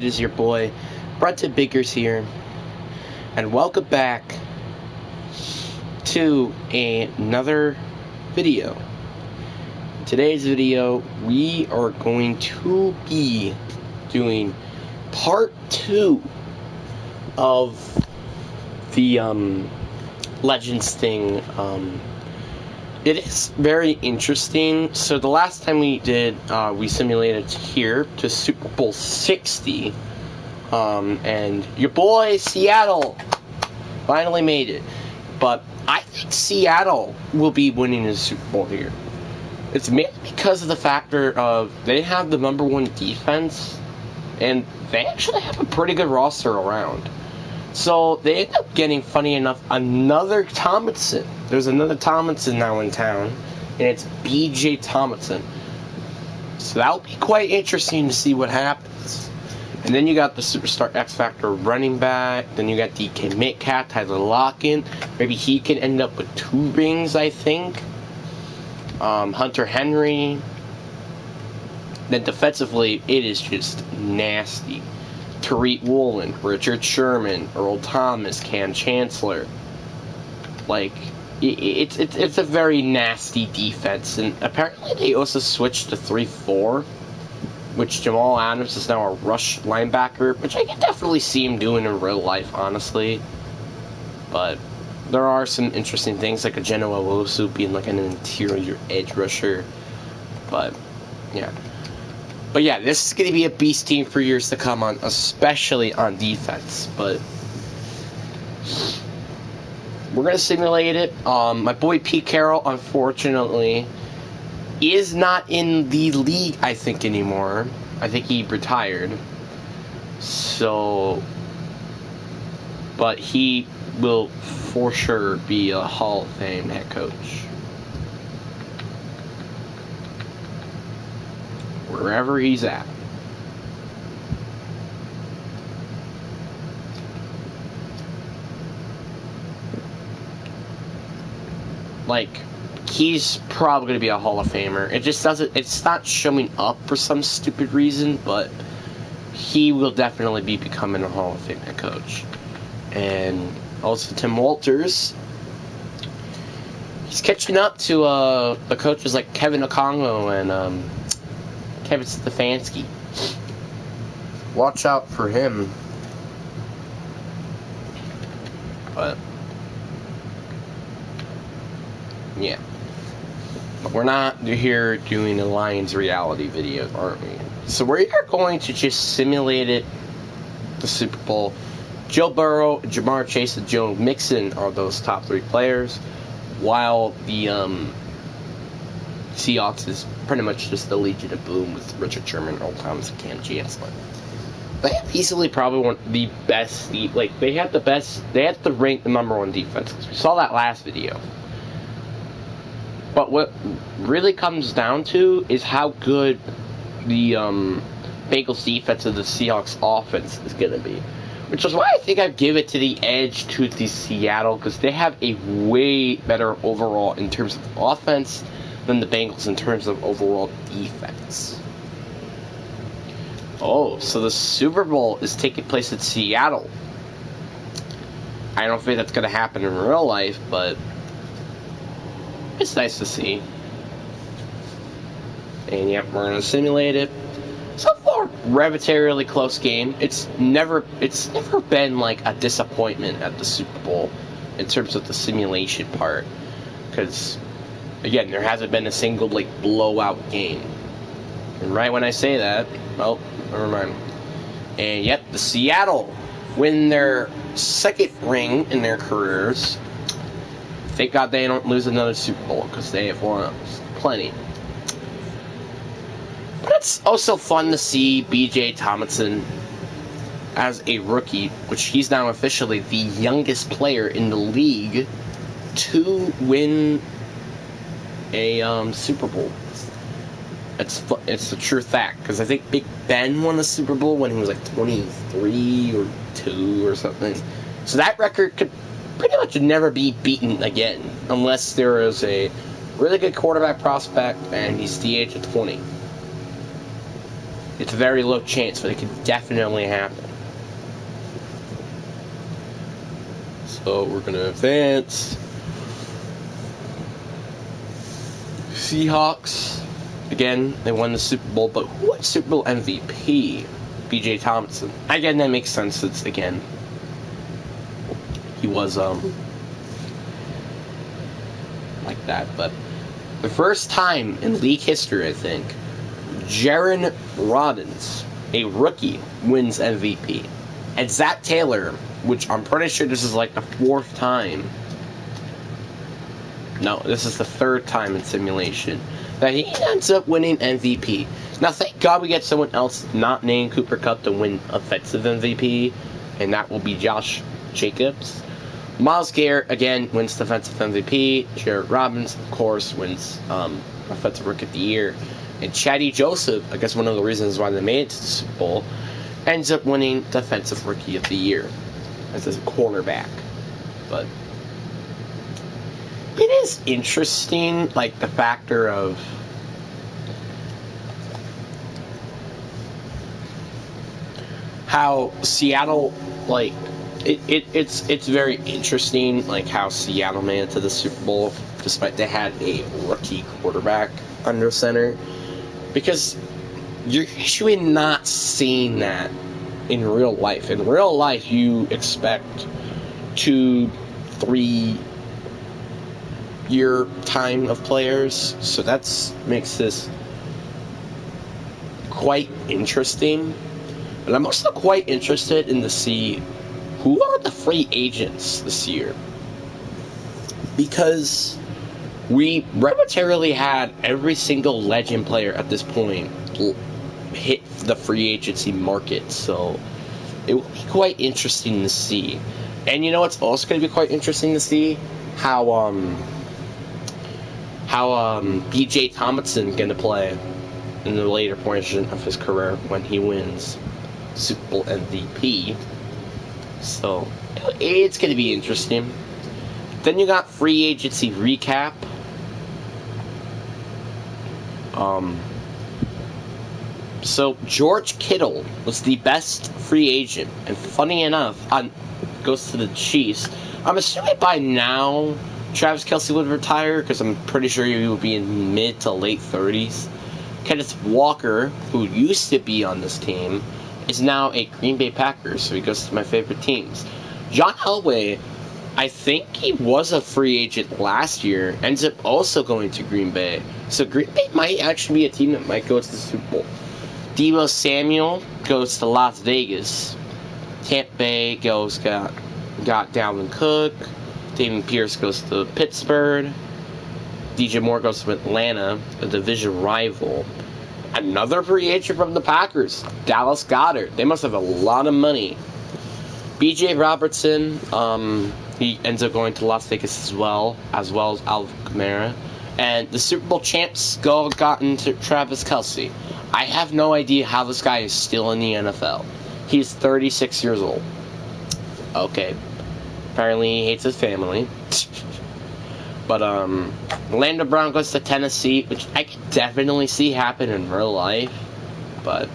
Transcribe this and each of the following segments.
It is your boy, Brenton Biggers here, and welcome back to another video. In today's video, we are going to be doing part 2 of the Legends thing. It is very interesting. So the last time we did, we simulated here to Super Bowl 60, and your boy Seattle finally made it. But I think Seattle will be winning the Super Bowl here. It's mainly because of the factor of they have the #1 defense, and they actually have a pretty good roster around. So they end up getting, funny enough, another Tomlinson. There's another Tomlinson now in town, and it's B.J. Tomlinson. So that'll be quite interesting to see what happens. And then you got the superstar X Factor running back. Then you got DK Metcalf, Tyler Lockett. Maybe he can end up with 2 rings, I think. Hunter Henry. Then defensively, it is just nasty. Tariq Woolen, Richard Sherman, Earl Thomas, Cam Chancellor. Like, it's a very nasty defense. And apparently they also switched to 3-4, which Jamal Adams is now a rush linebacker, which I can definitely see him doing in real life, honestly. But there are some interesting things, like a Genoa Wosu being like an interior edge rusher. But, yeah. But yeah, this is going to be a beast team for years to come, on, especially on defense. But we're going to simulate it. My boy Pete Carroll, unfortunately, is not in the league, I think, anymore. I think he retired. So, but he will for sure be a Hall of Fame head coach. Wherever he's at. Like, he's probably going to be a Hall of Famer. It just doesn't, it's not showing up for some stupid reason, but he will definitely be becoming a Hall of Fame head coach. And also Tim Walters, he's catching up to the coaches like Kevin Okongo and Kevin Stefanski. Watch out for him. But yeah. But we're not here doing a Lions reality video, aren't we? So we are going to just simulate it, the Super Bowl. Joe Burrow, Jamar Chase, and Joe Mixon are those top 3 players, while the Seahawks is pretty much just the Legion of Boom with Richard Sherman, Earl Thomas, and Cam Chancellor. They have easily probably one of the best, like, they have to rank the #1 defense. We saw that last video. But what really comes down to is how good the Bengals defense and the Seahawks offense is going to be. Which is why I think I'd give it to the edge to the Seattle, because they have a way better overall in terms of offense than the Bengals in terms of overall defense. Oh, so the Super Bowl is taking place in Seattle. I don't think that's going to happen in real life, but it's nice to see. And yep, we're going to simulate it. So far, relatively close game. It's never been like a disappointment at the Super Bowl in terms of the simulation part, because again, there hasn't been a single, like, blowout game. And right when I say that, well, never mind. And yet, the Seattle win their 2nd ring in their careers. Thank God they don't lose another Super Bowl, because they have won plenty. But it's also fun to see B.J. Tomlinson as a rookie, which he's now officially the youngest player in the league to win a Super Bowl. It's a true fact, because I think Big Ben won the Super Bowl when he was like 23 or 2 or something. So that record could pretty much never be beaten again, unless there is a really good quarterback prospect and he's the age of 20. It's a very low chance, but it could definitely happen. So we're going to advance. Seahawks, again, they won the Super Bowl, but who won Super Bowl MVP? B.J. Thompson. Again, that makes sense. It's, again, he was, like that, but the first time in league history, I think, Jaron Robbins, a rookie, wins MVP. And Zach Taylor, which I'm pretty sure this is like the 4th time. No, this is the 3rd time in simulation that he ends up winning MVP. Now, thank God we get someone else not named Cooper Kupp to win offensive MVP, and that will be Josh Jacobs. Myles Garrett, again, wins defensive MVP. Jared Robbins, of course, wins offensive rookie of the year. And Chatty Joseph, I guess one of the reasons why they made it to the Super Bowl, ends up winning defensive rookie of the year as a cornerback. But it is interesting, like, the factor of how Seattle, like, it's very interesting, like, how Seattle made it to the Super Bowl despite they had a rookie quarterback under center, because you're usually not seeing that in real life. In real life, you expect 2-3 year time of players, so that's makes this quite interesting. But I'm also quite interested in to see who are the free agents this year, because we momentarily had every single legend player at this point hit the free agency market, so it will be quite interesting to see. And you know what's also going to be quite interesting to see? How B.J. Thompson going to play in the later portion of his career when he wins Super Bowl MVP. So it's going to be interesting. Then you got free agency recap. So George Kittle was the best free agent, and funny enough, goes to the Chiefs. I'm assuming by now Travis Kelce would retire, because I'm pretty sure he would be in mid to late 30s. Kenneth Walker, who used to be on this team, is now a Green Bay Packer, so he goes to my favorite teams. John Elway, I think he was a free agent last year, ends up also going to Green Bay. So Green Bay might actually be a team that might go to the Super Bowl. Deebo Samuel goes to Las Vegas. Tampa Bay got Dalvin Cook. David Pierce goes to Pittsburgh. DJ Moore goes to Atlanta, a division rival. Another free agent from the Packers, Dallas Goedert. They must have a lot of money. B.J. Robertson, he ends up going to Las Vegas as well as Alvin Kamara. And the Super Bowl champs gotten to Travis Kelce. I have no idea how this guy is still in the NFL. He's 36 years old. Okay. Apparently he hates his family. But, Orlando Brown goes to Tennessee, which I can definitely see happen in real life. But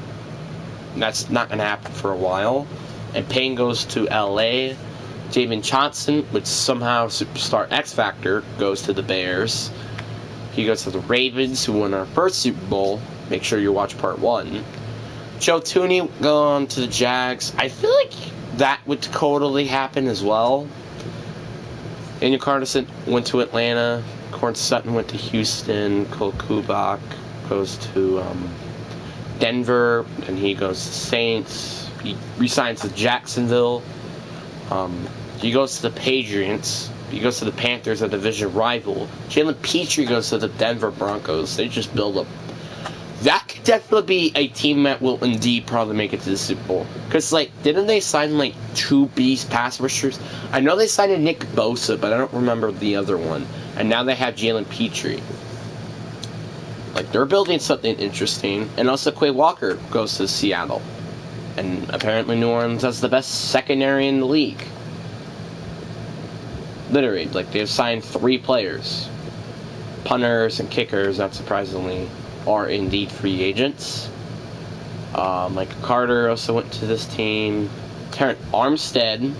that's not going to happen for a while. And Payne goes to L.A. Javen Johnson, which somehow superstar X Factor, goes to the Bears. He goes to the Ravens, who won our first Super Bowl. Make sure you watch part 1. Joe Tooney going to the Jags. I feel like that would totally happen as well. Daniel Carlson went to Atlanta. Corn Sutton went to Houston. Cole Kubak goes to Denver. And he goes to Saints. He resigns to Jacksonville. He goes to the Patriots. He goes to the Panthers, a division rival. Jalen Petrie goes to the Denver Broncos. They just build up. That could definitely be a team that will indeed probably make it to the Super Bowl. Because, like, didn't they sign, like, 2 beast pass rushers? I know they signed a Nick Bosa, but I don't remember the other one. And now they have Jalen Petrie. Like, they're building something interesting. And also, Quay Walker goes to Seattle. And apparently New Orleans has the best secondary in the league. Literally, like, they've signed 3 players. Punters and kickers, not surprisingly, are indeed free agents. Michael Carter also went to this team. Terrence Armstead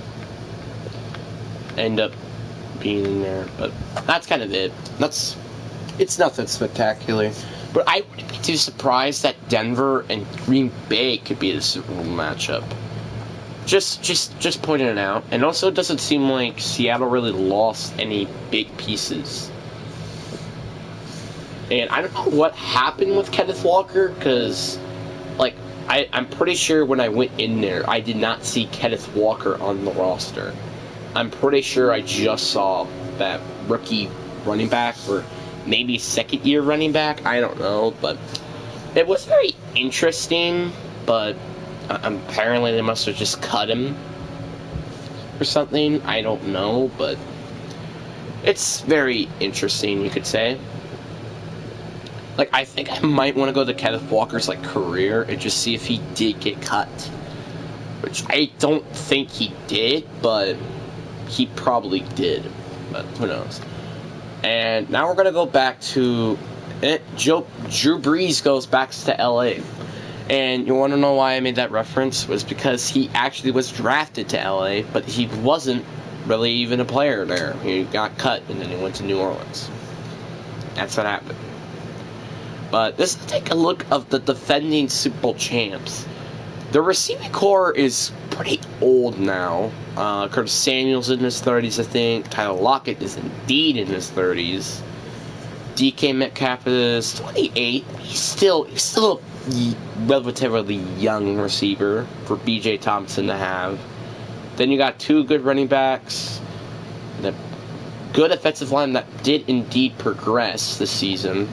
ended up being in there, but that's kind of it. It's nothing spectacular. But I wouldn't be too surprised that Denver and Green Bay could be the Super Bowl matchup. Just pointing it out. And also, it doesn't seem like Seattle really lost any big pieces. And I don't know what happened with Kenneth Walker, because, like, I'm pretty sure when I went in there, I did not see Kenneth Walker on the roster. I'm pretty sure I just saw that rookie running back, or maybe second-year running back. I don't know, but it was very interesting, but apparently they must have just cut him or something. I don't know, but it's very interesting, you could say. Like, I think I might want to go to Kenneth Walker's, like, career and just see if he did get cut. Which I don't think he did, but he probably did. But who knows. And now we're going to go back to it. Drew Brees goes back to LA. And you want to know why I made that reference? Was because he actually was drafted to LA, but he wasn't really even a player there. He got cut, and then he went to New Orleans. That's what happened. But let's take a look of the defending Super Bowl champs. The receiving core is pretty old now. Curtis Samuel's in his 30s, I think. Tyler Lockett is indeed in his 30s. DK Metcalf is 28. He's still a relatively young receiver for BJ Thompson to have. Then you got two good running backs. The good offensive line that did indeed progress this season.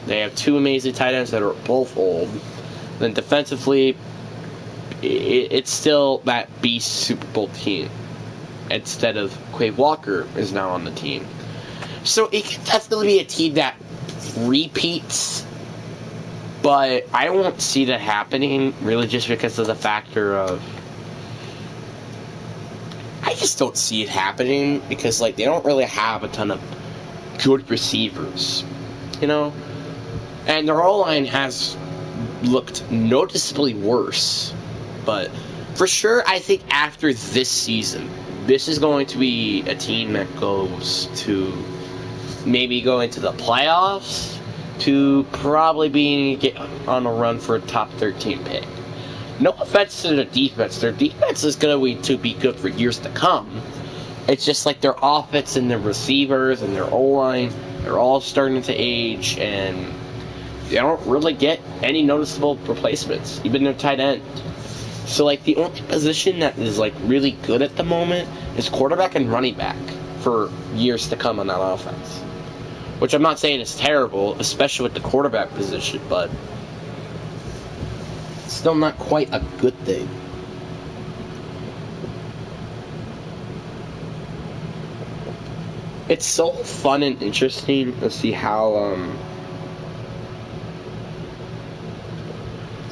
They have two amazing tight ends that are both old. Then defensively, it's still that beast Super Bowl team. Instead of Quay Walker is now on the team. So it could definitely be a team that repeats. But I won't see that happening, really, just because of the factor of... I just don't see it happening, because, like, they don't really have a ton of good receivers, you know? And their O-line has looked noticeably worse. But for sure, I think after this season, this is going to be a team that goes to maybe go into the playoffs to probably get on a run for a top 13 pick. No offense to their defense. Their defense is going to be good for years to come. It's just like their offense and their receivers and their O-line, they're all starting to age, and they don't really get any noticeable replacements, even their tight end. So, like, the only position that is, like, really good at the moment is quarterback and running back for years to come on that offense. Which I'm not saying is terrible, especially with the quarterback position, but it's still not quite a good thing. It's so fun and interesting to see how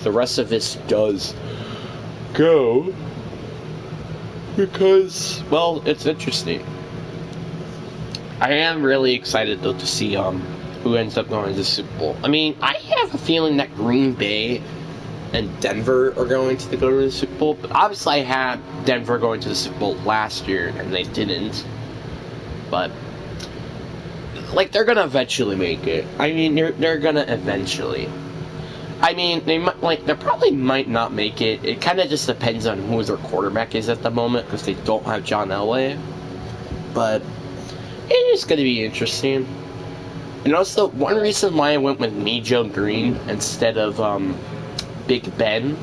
the rest of this does go, because, well, it's interesting. I am really excited, though, to see who ends up going to the Super Bowl. I mean, I have a feeling that Green Bay and Denver are going to go to the Super Bowl, but obviously I had Denver going to the Super Bowl last year, and they didn't. But, like, they're gonna eventually make it. I mean, they're gonna eventually. I mean, they probably might not make it. It kind of just depends on who their quarterback is at the moment, because they don't have John Elway. But it is going to be interesting. And also, one reason why I went with Joe Green instead of Big Ben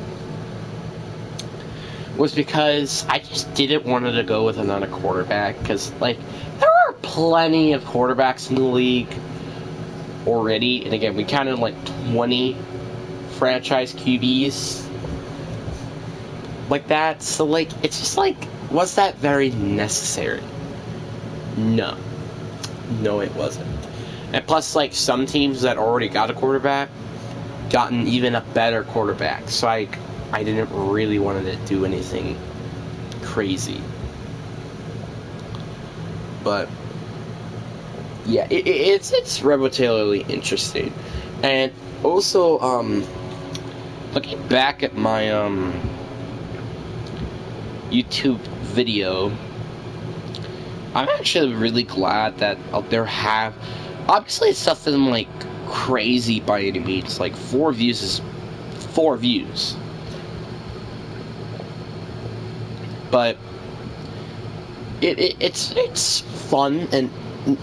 was because I just didn't want to go with another quarterback. Because, like, there are plenty of quarterbacks in the league already. And again, we counted like 20 franchise QBs like that. So, like, it's just like, was that very necessary? No, it wasn't. And plus, like, some teams that already got a quarterback gotten even a better quarterback. So I didn't really want to do anything crazy. But yeah, it's relatively interesting. And also, looking back at my YouTube video, I'm actually really glad that there have, obviously it's nothing like crazy by any means. Like 4 views is 4 views, but it's fun and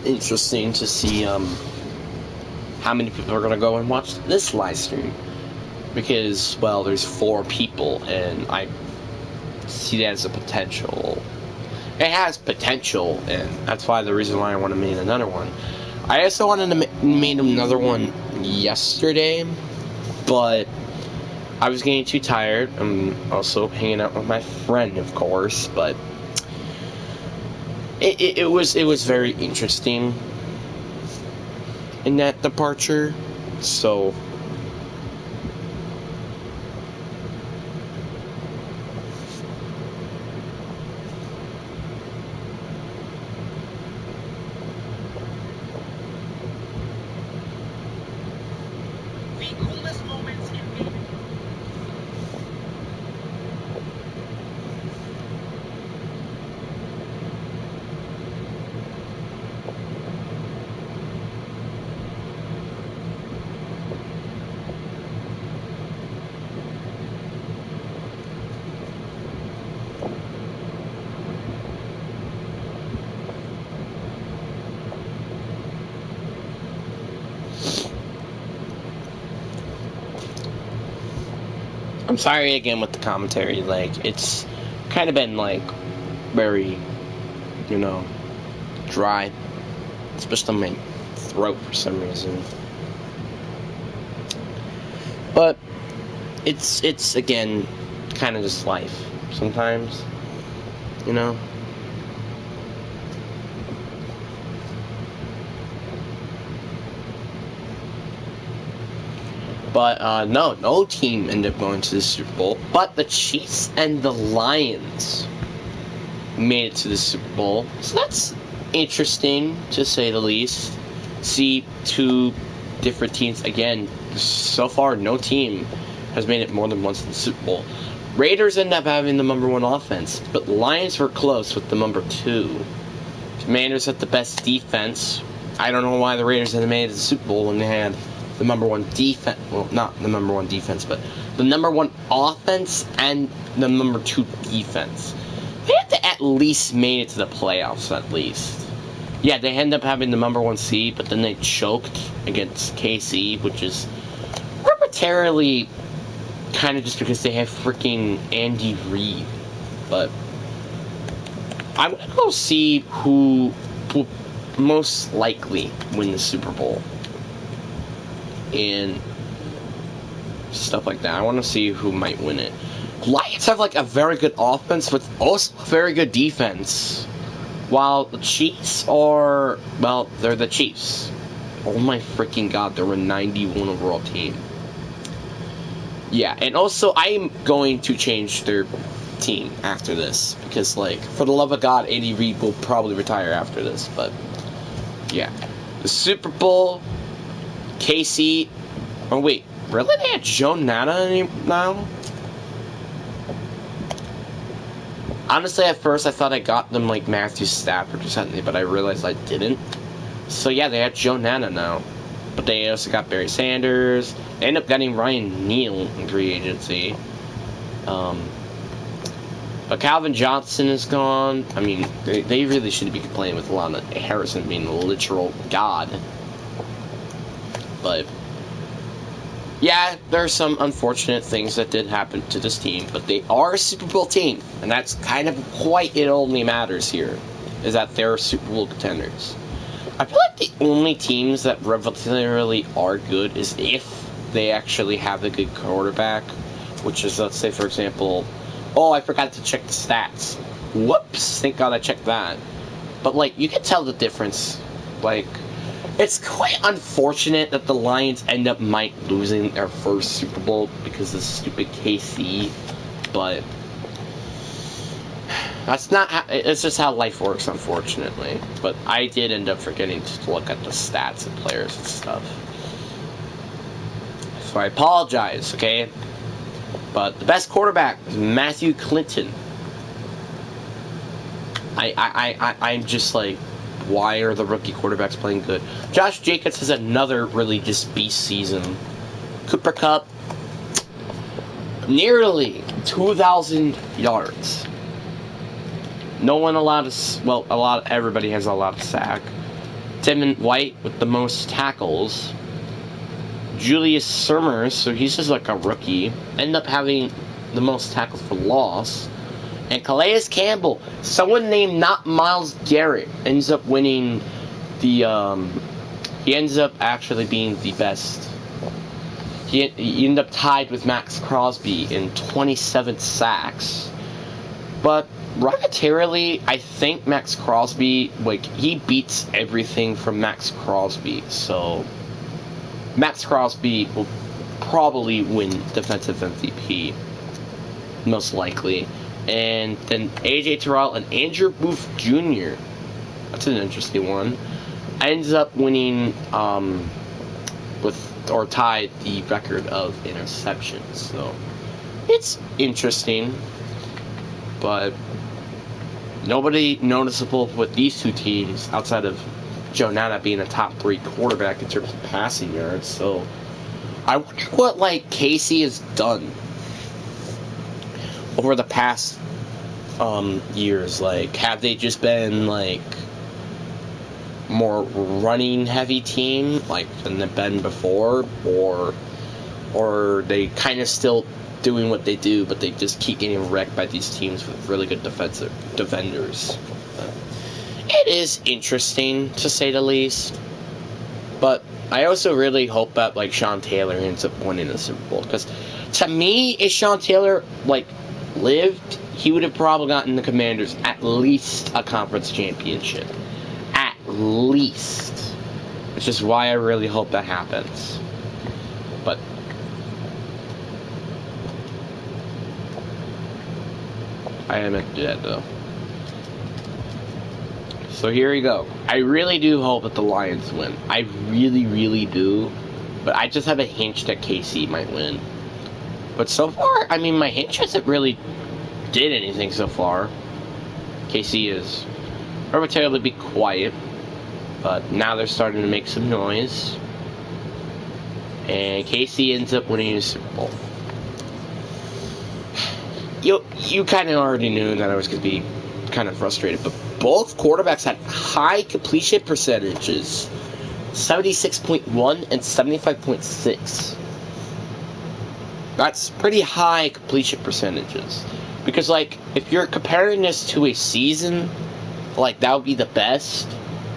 interesting to see how many people are gonna go and watch this live stream, because, well, there's 4 people and I see that as a potential. It has potential, and that's why the reason why I want to make another one. I also wanted to make another one yesterday, but I was getting too tired. I'm also hanging out with my friend, of course, but it was very interesting in that departure, so I'm sorry again with the commentary. Like, it's kind of been like very, dry, especially on my throat for some reason. But it's again kind of just life sometimes, But no team ended up going to the Super Bowl. But the Chiefs and the Lions made it to the Super Bowl. So that's interesting, to say the least. See 2 different teams. Again, so far no team has made it more than once to the Super Bowl. Raiders ended up having the number 1 offense, but Lions were close with the number 2. Commanders had the best defense. I don't know why the Raiders hadn't made it to the Super Bowl when they had the number 1 defense, well, not the number 1 defense, but the number 1 offense and the number 2 defense. They had to at least made it to the playoffs, at least. Yeah, they ended up having the number 1 seed, but then they choked against KC, which is arbitrarily kind of just because they have freaking Andy Reid. But I'm gonna go see who will most likely win the Super Bowl and stuff like that. I want to see who might win it. Lions have like a very good offense with also a very good defense, while the Chiefs are, well, they're the Chiefs. Oh my freaking god, they're a 91 overall team. Yeah, and also I'm going to change their team after this, because, like, for the love of God, Andy Reid will probably retire after this. But yeah, the Super Bowl, KC. Oh wait, really? They had Joe Nana now? Honestly, at first I thought I got them like Matthew Stafford or something, but I realized I didn't. So yeah, they had Joe Nana now. But they also got Barry Sanders. They ended up getting Ryan Neal in free agency. But Calvin Johnson is gone. I mean, they really shouldn't be complaining with Lana Harrison being a literal god. But yeah, there are some unfortunate things that did happen to this team, but they are a Super Bowl team, and that's kind of quite it only matters here, is that they're Super Bowl contenders. I feel like the only teams that relatively are good is if they actually have a good quarterback, which is, let's say, for example, oh, I forgot to check the stats. Whoops, thank God I checked that. But, like, you can tell the difference. Like, it's quite unfortunate that the Lions end up losing their first Super Bowl because of stupid KC, but that's not how, it's just how life works, unfortunately. But I did end up forgetting to look at the stats of players and stuff. So I apologize, okay? But the best quarterback is Matthew Clinton. I'm just like, why are the rookie quarterbacks playing good? Josh Jacobs has another really just beast season. Cooper Kupp, nearly 2,000 yards. No one allowed to, well, everybody has allowed to sack. Tim White with the most tackles. Julius Summers, so he's just like a rookie, end up having the most tackles for loss. And Calais Campbell, someone named not Myles Garrett, ends up winning the, he ends up actually being the best. He ended up tied with Max Crosby in 27 sacks. But monetarily, I think Max Crosby, like, he beats everything from Max Crosby. So Max Crosby will probably win Defensive MVP, most likely. And then AJ Terrell and Andrew Booth Jr., that's an interesting one, ends up winning or tied the record of interceptions. So it's interesting, but nobody noticeable with these two teams outside of Joe Nana being a top 3 quarterback in terms of passing yards. So I wonder what, like, Casey has done over the past years. Like, have they just been like more running heavy team like than they've been before, or they kind of still doing what they do, but they just keep getting wrecked by these teams with really good defenders? It is interesting, to say the least. But I also really hope that, like, Sean Taylor ends up winning the Super Bowl. Because, to me, if Sean Taylor, like, lived, he would have probably gotten the Commanders at least a conference championship. At least. Which is why I really hope that happens. But I am meant to do that, though. So here we go. I really do hope that the Lions win. I really, really do. But I just have a hunch that KC might win. But so far, I mean, my hunch hasn't really did anything so far. KC is momentarily be quiet, but now they're starting to make some noise. And KC ends up winning the Super Bowl. You kind of already knew that I was going to be kind of frustrated, but both quarterbacks had high completion percentages, 76.1 and 75.6. That's pretty high completion percentages. Because, like, if you're comparing this to a season, like, that would be the best.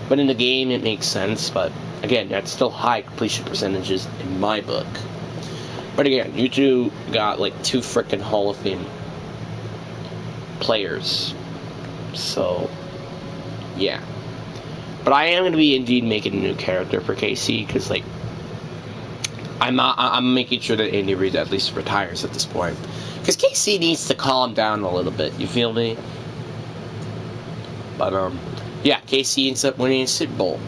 But in the game, it makes sense. But, again, that's still high completion percentages in my book. But, again, you two got, like, 2 freaking Hall of Fame players. So, yeah. But I am going to be indeed making a new character for KC. Because, like, I'm making sure that Andy Reid at least retires at this point. Because KC needs to calm down a little bit, you feel me? But, yeah, KC ends up winning a Super Bowl.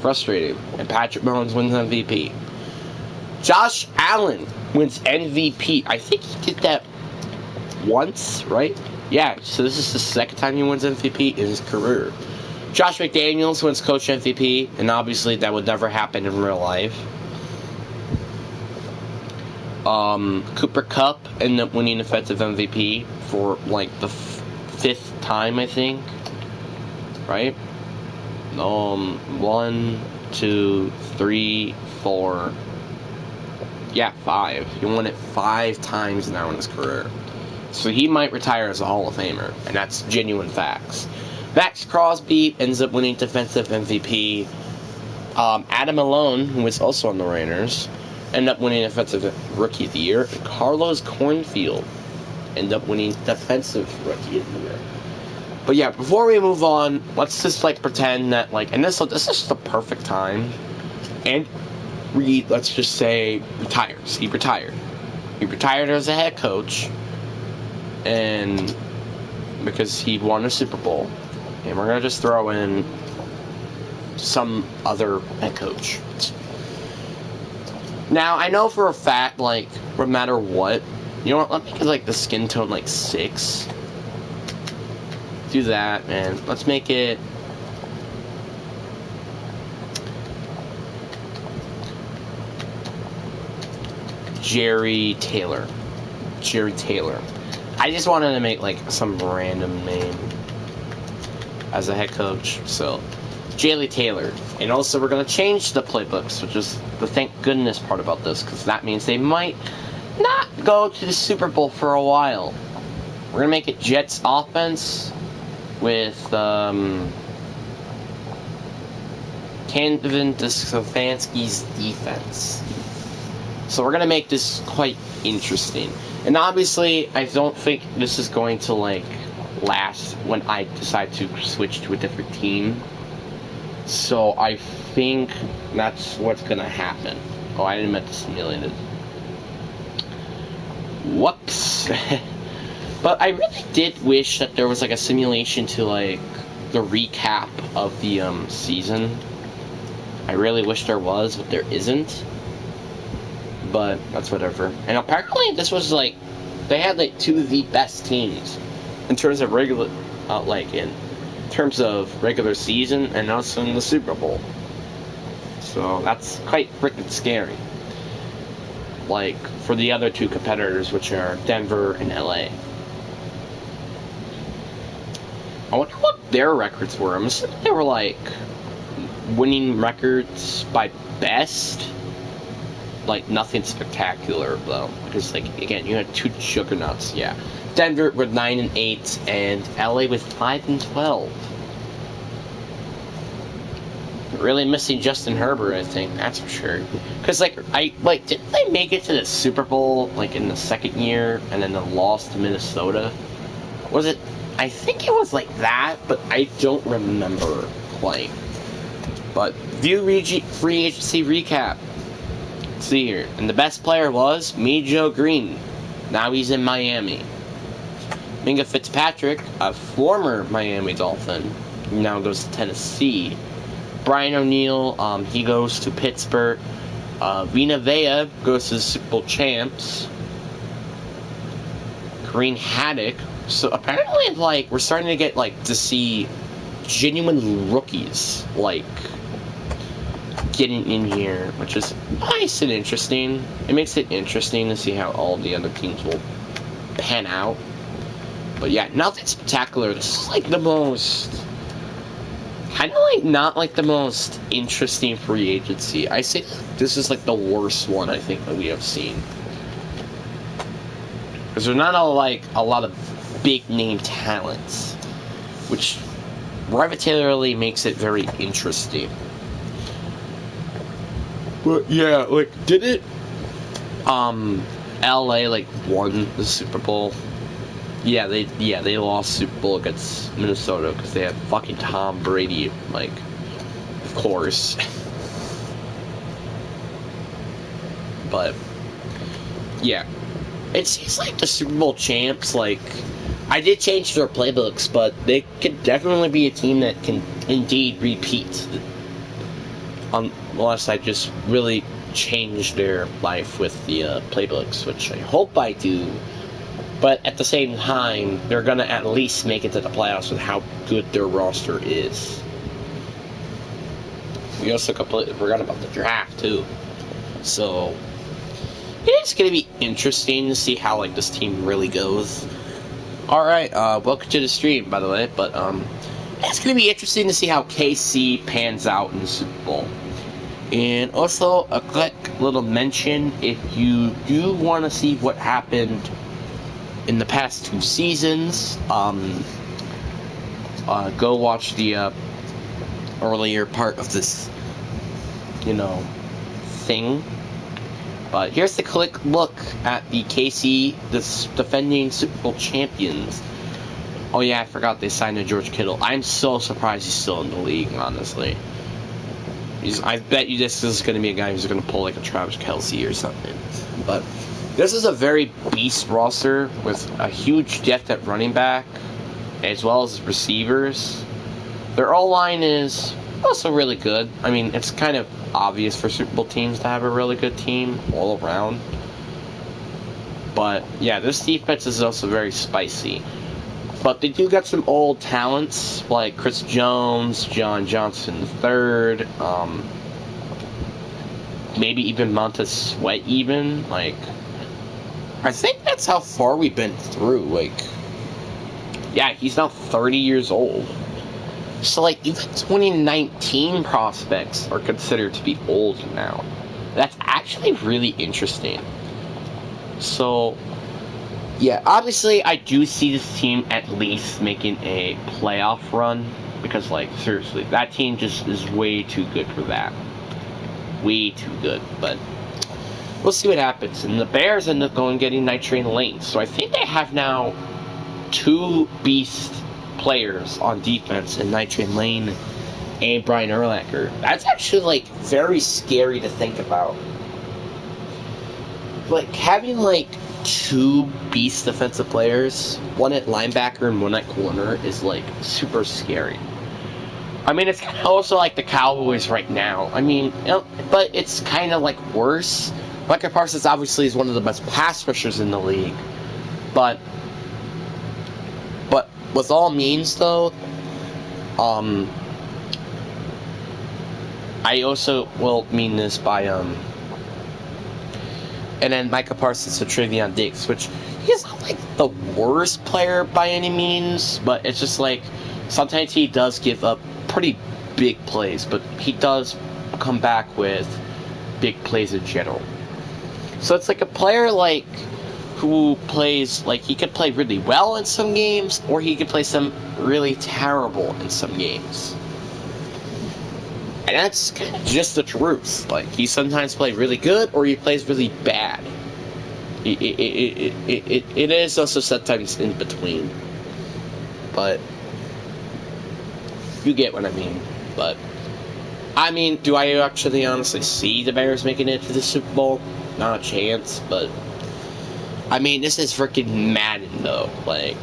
Frustrating. And Patrick Mahomes wins MVP. Josh Allen wins MVP. I think he did that once, right? Yeah, so this is the second time he wins MVP in his career. Josh McDaniels wins Coach MVP, and obviously that would never happen in real life. Cooper Kupp ended up winning Defensive MVP for, like, the 5th time, I think. Right? 1, 2, 3, 4. Yeah, 5. He won it 5 times now in his career. So he might retire as a Hall of Famer, and that's genuine facts. Max Crosby ends up winning Defensive MVP. Adam Malone, who was also on the Raiders, ended up winning Defensive Rookie of the Year. And Carlos Cornfield ended up winning Defensive Rookie of the Year. But yeah, before we move on, let's just, like, pretend that, like, and this is just the perfect time. And Reid, let's just say, retires. He retired. He retired as a head coach, and because he won a Super Bowl. And we're going to just throw in some other head coach. Now, I know for a fact, like, no matter what, You know what? Let me get like the skin tone like 6. Do that, and let's make it. Jerry Taylor. Jerry Taylor. I just wanted to make like some random name as a head coach, so Jerry Taylor. And also we're going to change the playbooks, which is the thank goodness part about this, because that means they might not go to the Super Bowl for a while. We're going to make it Jets offense with Kevin Stefanski's defense. So we're going to make this quite interesting. And obviously, I don't think this is going to, like, last when I decide to switch to a different team. So I think that's what's going to happen. Oh, I didn't meant to simulate it. Whoops. But I really did wish that there was, like, a simulation to, like, the recap of the season. I really wish there was, but there isn't. But that's whatever. And apparently this was like, they had like 2 of the best teams in terms of regular, in terms of regular season and also in the Super Bowl. So that's quite freaking scary. Like for the other 2 competitors, which are Denver and LA. I wonder what their records were. I'm assuming they were like winning records by best. Like, nothing spectacular, though. Because, like, again, you had 2 juggernauts, yeah. Denver with 9-8, and LA with 5-12. Really missing Justin Herbert, I think, that's for sure. Because, didn't they make it to the Super Bowl, like, in the second year, and then they lost to Minnesota? Was it? I think it was like that, but I don't remember quite. But, free agency recap. See here, and the best player was Joe Green. Now he's in Miami. Minka Fitzpatrick, a former Miami Dolphin, now goes to Tennessee. Brian O'Neill, he goes to Pittsburgh. Vina Vea goes to the Super Bowl champs. Kareem Haddock. So apparently, like, we're starting to get to see genuine rookies, like, getting in here, which is nice and interesting. It makes it interesting to see how all the other teams will pan out. But yeah, nothing spectacular. This is like the most, kind of like not like the most interesting free agency. I say this is like the worst one I think that we have seen. Because there's not a lot of big name talents, which relatively makes it very interesting. But yeah, like, did it, LA, like, won the Super Bowl? Yeah, they lost Super Bowl against Minnesota because they had fucking Tom Brady, like, of course. But, yeah. It seems like the Super Bowl champs, like, I did change their playbooks, but they could definitely be a team that can indeed repeat. Unless I just really change their life with the playbooks, which I hope I do. But at the same time, they're going to at least make it to the playoffs with how good their roster is. We also completely forgot about the draft, too. So, it's going to be interesting to see how, like, this team really goes. Alright, welcome to the stream, by the way. But, it's going to be interesting to see how KC pans out in the Super Bowl. And also, a quick little mention, if you do want to see what happened in the past 2 seasons, go watch the earlier part of this, thing. But here's the quick look at the KC, the defending Super Bowl champions. Oh yeah, I forgot they signed to George Kittle. I'm so surprised he's still in the league, honestly. I bet you this is going to be a guy who's going to pull like a Travis Kelce or something. But this is a very beast roster with a huge depth at running back, as well as receivers. Their O-line is also really good. I mean, it's kind of obvious for Super Bowl teams to have a really good team all around. But yeah, this defense is also very spicy. But they do got some old talents like Chris Jones, John Johnson III, maybe even Montez Sweat even. Like, I think that's how far we've been through. Like, yeah, he's now 30 years old. So, like, even 2019 prospects are considered to be old now. That's actually really interesting. So, yeah, obviously, I do see this team at least making a playoff run. Because, like, seriously, that team just is way too good for that. Way too good. But we'll see what happens. And the Bears end up going getting Nitrate Lane. So I think they have now 2 beast players on defense in Nitrate Lane and Brian Urlacher. That's actually, like, very scary to think about. Like, having, like, 2 beast defensive players, one at linebacker and one at corner, is, like, super scary. I mean, it's kind of also like the Cowboys right now. I mean, but it's kind of, like, worse. Micah Parsons obviously is one of the best pass rushers in the league. But with all means, though, I also will mean this by, and then Micah Parsons to Travion Diggs, which he's not, like, the worst player by any means, but it's just, like, sometimes he does give up pretty big plays, but he does come back with big plays in general. So it's like a player, like, who plays, like, he could play really well in some games, or he could play some really terrible in some games. And that's kind of just the truth. Like, he sometimes plays really good, or he plays really bad. It is also sometimes in between. But you get what I mean. But, I mean, do I actually honestly see the Bears making it to the Super Bowl? Not a chance, but I mean, this is freaking Madden, though. Like,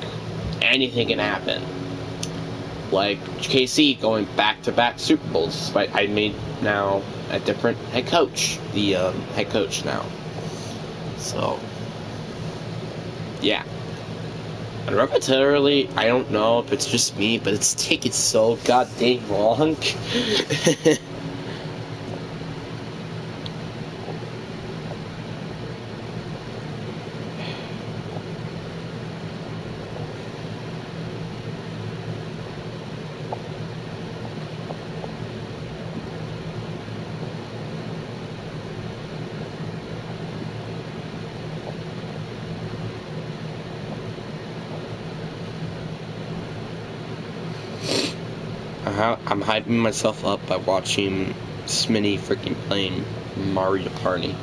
anything can happen. Like, KC going back-to-back Super Bowls, despite I made now a different head coach. The head coach now. So, yeah. And repetitively, I don't know if it's just me, but it's taking so goddamn long. I'm hyping myself up by watching Smitty freaking playing Mario Party.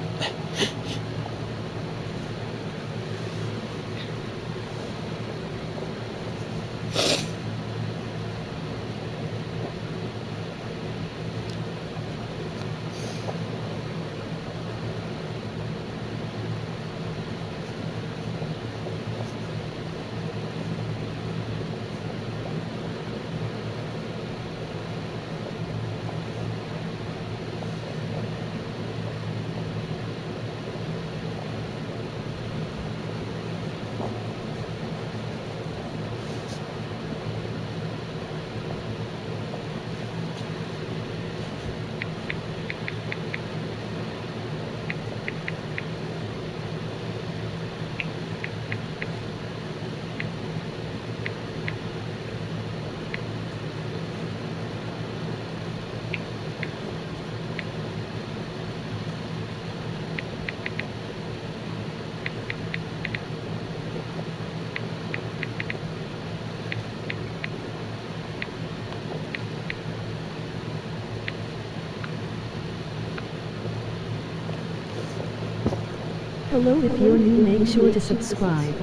Hello, if you're new, make sure to subscribe.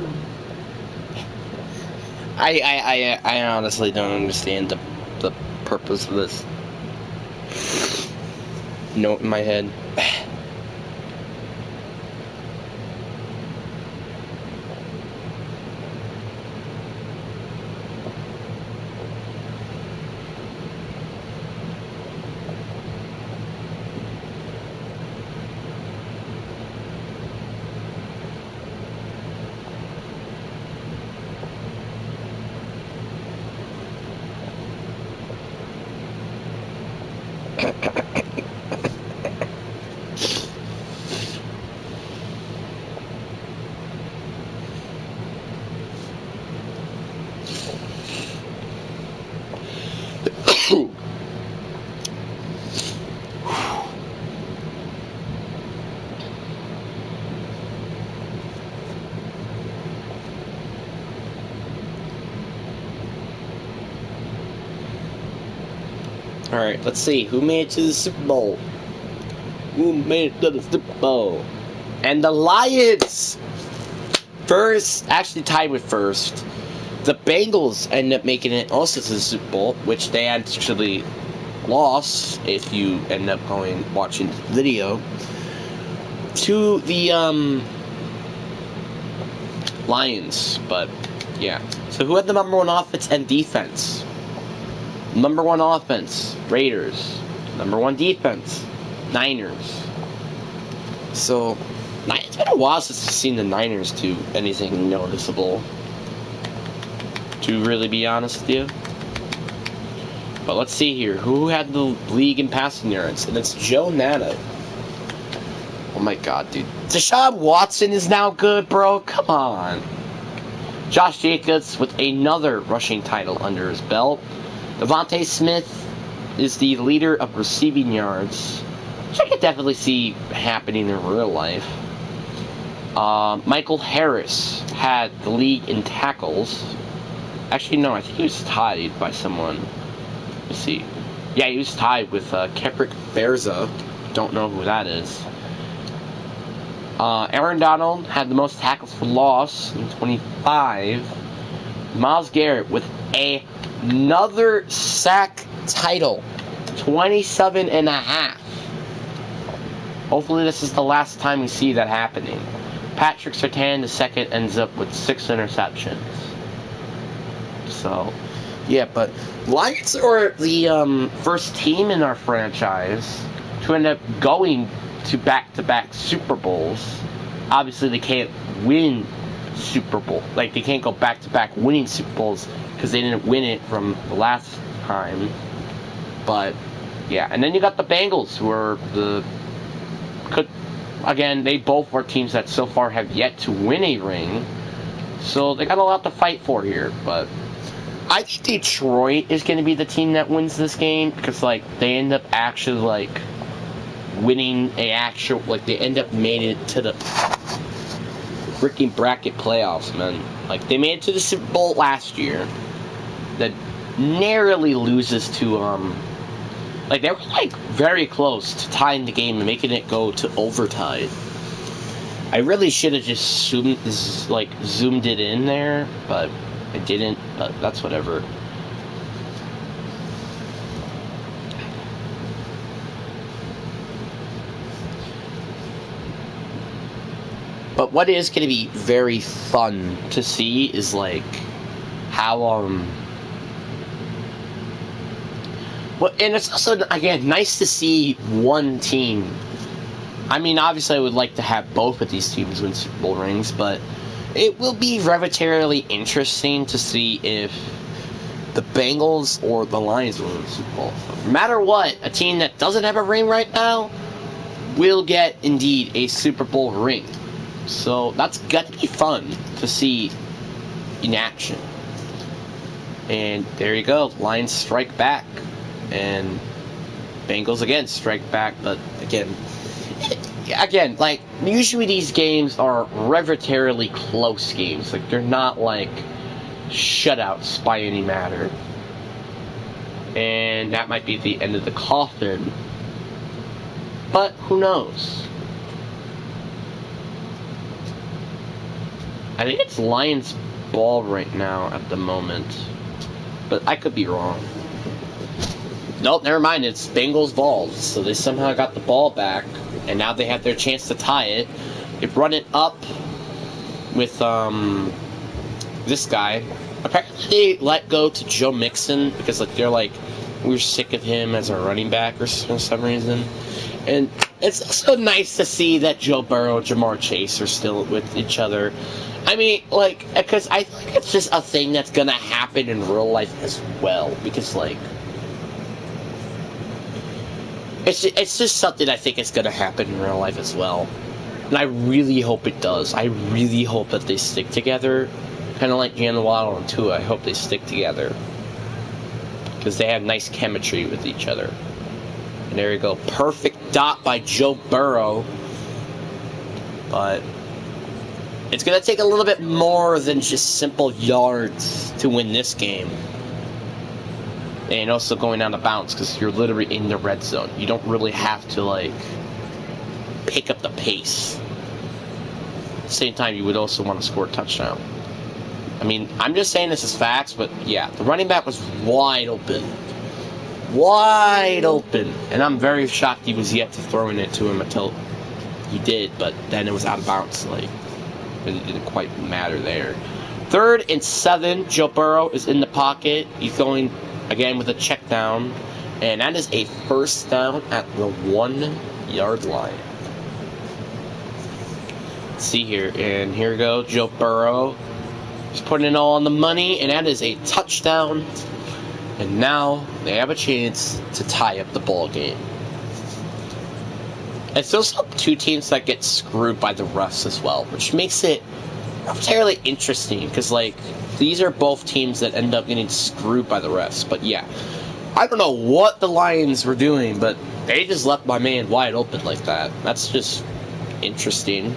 I honestly don't understand the purpose of this note in my head. Alright, let's see. Who made it to the Super Bowl? Who made it to the Super Bowl? And the Lions! First, actually tied with first. The Bengals ended up making it also to the Super Bowl, which they actually lost, if you end up watching the video, to the Lions. But, yeah. So who had the number one offense and defense? Number one offense, Raiders. Number one defense, Niners. So, it's been a while since I've seen the Niners do anything noticeable, to really be honest with you. But let's see here. Who had the league in passing yards? And it's Joe Nana. Oh my god, dude. Deshaun Watson is now good, bro. Come on. Josh Jacobs with another rushing title under his belt. Devontae Smith is the leader of receiving yards, which I could definitely see happening in real life. Michael Harris had the league in tackles. Actually, no, I think he was tied by someone. Let's see. Yeah, he was tied with Keprick Berza. Don't know who that is. Aaron Donald had the most tackles for loss in 25. Myles Garrett with another sack title, 27 and a half. Hopefully this is the last time we see that happening. Patrick Surtain, the second, ends up with 6 interceptions. So, yeah, but Lions are the first team in our franchise to end up going to back-to-back Super Bowls. Obviously, they can't win Super Bowl. Like, they can't go back-to-back winning Super Bowls because they didn't win it from the last time. But, yeah. And then you got the Bengals, who are again, they both are teams that so far have yet to win a ring. So, they got a lot to fight for here. But I think Detroit is going to be the team that wins this game because, like, they end up actually, like, winning they end up made it to the freaking bracket playoffs, man. Like, they made it to the Super Bowl last year. That narrowly loses to, like, they were, like, very close to tying the game and making it go to overtime. I really should have just zoomed it in there, but I didn't, but that's whatever. But what is going to be very fun to see is, like, how, and it's also, again, nice to see one team. I mean, obviously I would like to have both of these teams win Super Bowl rings, but it will be relatively interesting to see if the Bengals or the Lions will win the Super Bowl. No matter what, a team that doesn't have a ring right now will get, indeed, a Super Bowl ring. So that's got to be fun to see in action. And there you go. Lions strike back. And Bengals again strike back. But again, like, usually these games are relatively close games. Like, they're not like shutouts by any matter. And that might be the end of the coffin. But who knows? I think it's Lions ball right now at the moment. But I could be wrong. Nope, never mind. It's Bengals ball. So they somehow got the ball back. And now they have their chance to tie it. They've run it up with this guy. Apparently they let go to Joe Mixon because, like, they're like, we're sick of him as our running back for some reason. And it's also nice to see that Joe Burrow and Jamar Chase are still with each other. I mean, like, because I think it's just a thing that's gonna happen in real life as well. Because, like, It's just something I think is going to happen in real life as well. And I really hope it does. I really hope that they stick together. Kind of like Jalen Waddle and Tua. I hope they stick together. Because they have nice chemistry with each other. And there you go. Perfect dot by Joe Burrow. But it's going to take a little bit more than just simple yards to win this game. And also going out of bounds because you're literally in the red zone. You don't really have to, like, pick up the pace. At the same time, you would also want to score a touchdown. I mean, I'm just saying this as facts, but yeah, the running back was wide open. Wide open. And I'm very shocked he was yet to throwing it to him until he did, but then it was out of bounds. Like, it didn't quite matter there. 3rd and 7, Joe Burrow is in the pocket. He's going again with a check down, and that is a first down at the 1-yard line. Let's see here, and here we go, Joe Burrow. He's putting it all on the money, and that is a touchdown. And now they have a chance to tie up the ball game. It's also 2 teams that get screwed by the refs as well, which makes it fairly interesting, because, like, these are both teams that end up getting screwed by the refs. But yeah, I don't know what the Lions were doing, but they just left my man wide open like that. That's just interesting.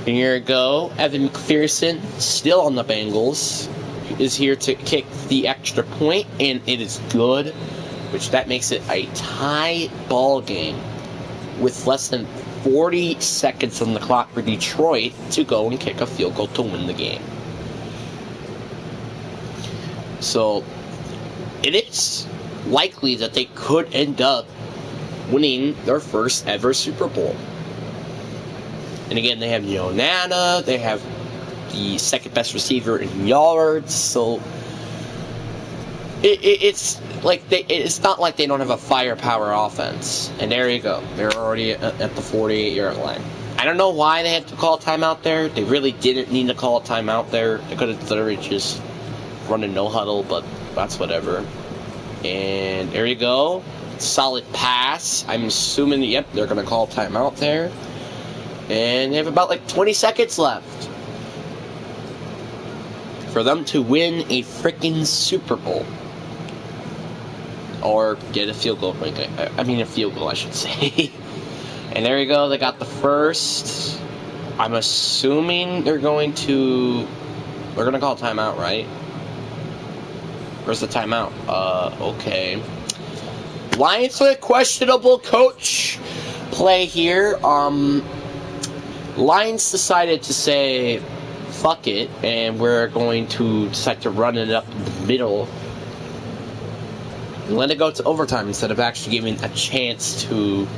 And here we go. Evan McPherson, still on the Bengals, is here to kick the extra point, and it is good, which that makes it a tie ball game with less than 40 seconds on the clock for Detroit to go and kick a field goal to win the game. So it is likely that they could end up winning their first ever Super Bowl. And again, they have Nana, they have the second best receiver in yards, so it's not like they don't have a firepower offense. And there you go. They're already at the 48-yard line. I don't know why they had to call a timeout there. They really didn't need to call a timeout there. They could have literally just run a no huddle, but that's whatever. And there you go. Solid pass. I'm assuming, yep, they're going to call a timeout there. And they have about like 20 seconds left for them to win a freaking Super Bowl. Or get a field goal. A field goal, I should say. And there you go. They got the first. I'm assuming they're going to call a timeout, right? Where's the timeout? Okay. Lions with a questionable coach play here. Lions decided to say, fuck it, and we're going to decide to run it up the middle and let it go to overtime instead of actually giving a chance to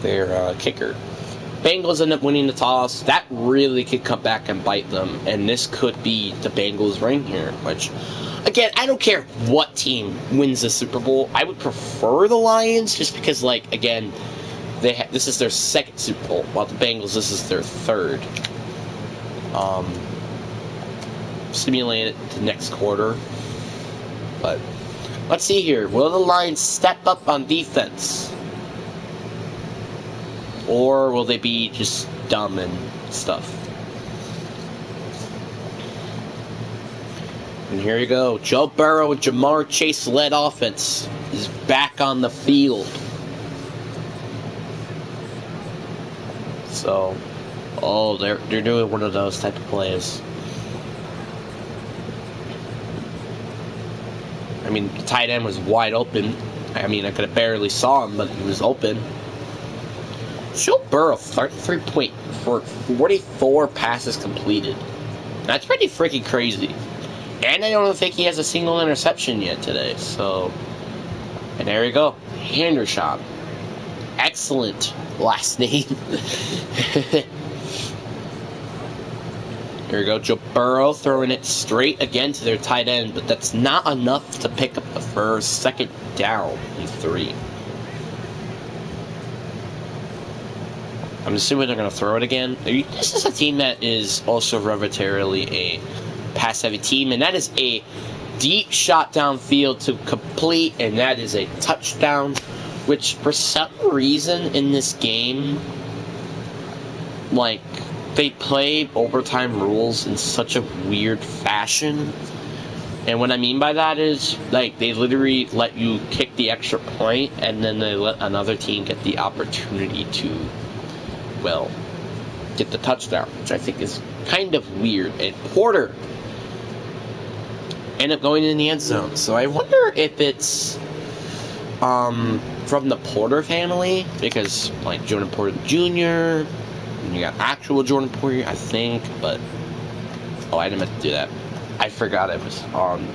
their kicker. Bengals end up winning the toss. That really could come back and bite them, and this could be the Bengals' ring here, which, again, I don't care what team wins the Super Bowl. I would prefer the Lions just because, like, again, this is their second Super Bowl, while the Bengals, this is their third. Simulate it to next quarter. But let's see here. Will the Lions step up on defense? Or will they be just dumb and stuff? And here you go. Joe Burrow with Jamar Chase-led offense is back on the field. So, they're doing one of those type of plays. I mean, the tight end was wide open. I mean, I could have barely saw him, but he was open. Joe Burrow, 44 passes completed. That's pretty freaking crazy. And I don't think he has a single interception yet today. So, and there you go. Hendershot. Excellent last name. Here we go. Joe Burrow throwing it straight again to their tight end, but that's not enough to pick up the first. Second down and 3. I'm assuming they're going to throw it again. This is a team that is also relatively a pass-heavy team, and that is a deep shot downfield to complete, and that is a touchdown which for some reason in this game, like, they play overtime rules in such a weird fashion. And what I mean by that is, like, they literally let you kick the extra point, and then they let another team get the opportunity to, well, get the touchdown, which I think is kind of weird. And Porter ended up going in the end zone. So I wonder if it's from the Porter family, because, like, Jordan Porter Jr., and you got actual Jordan Porter, I think, but, oh, I didn't meant to do that. I forgot it was on.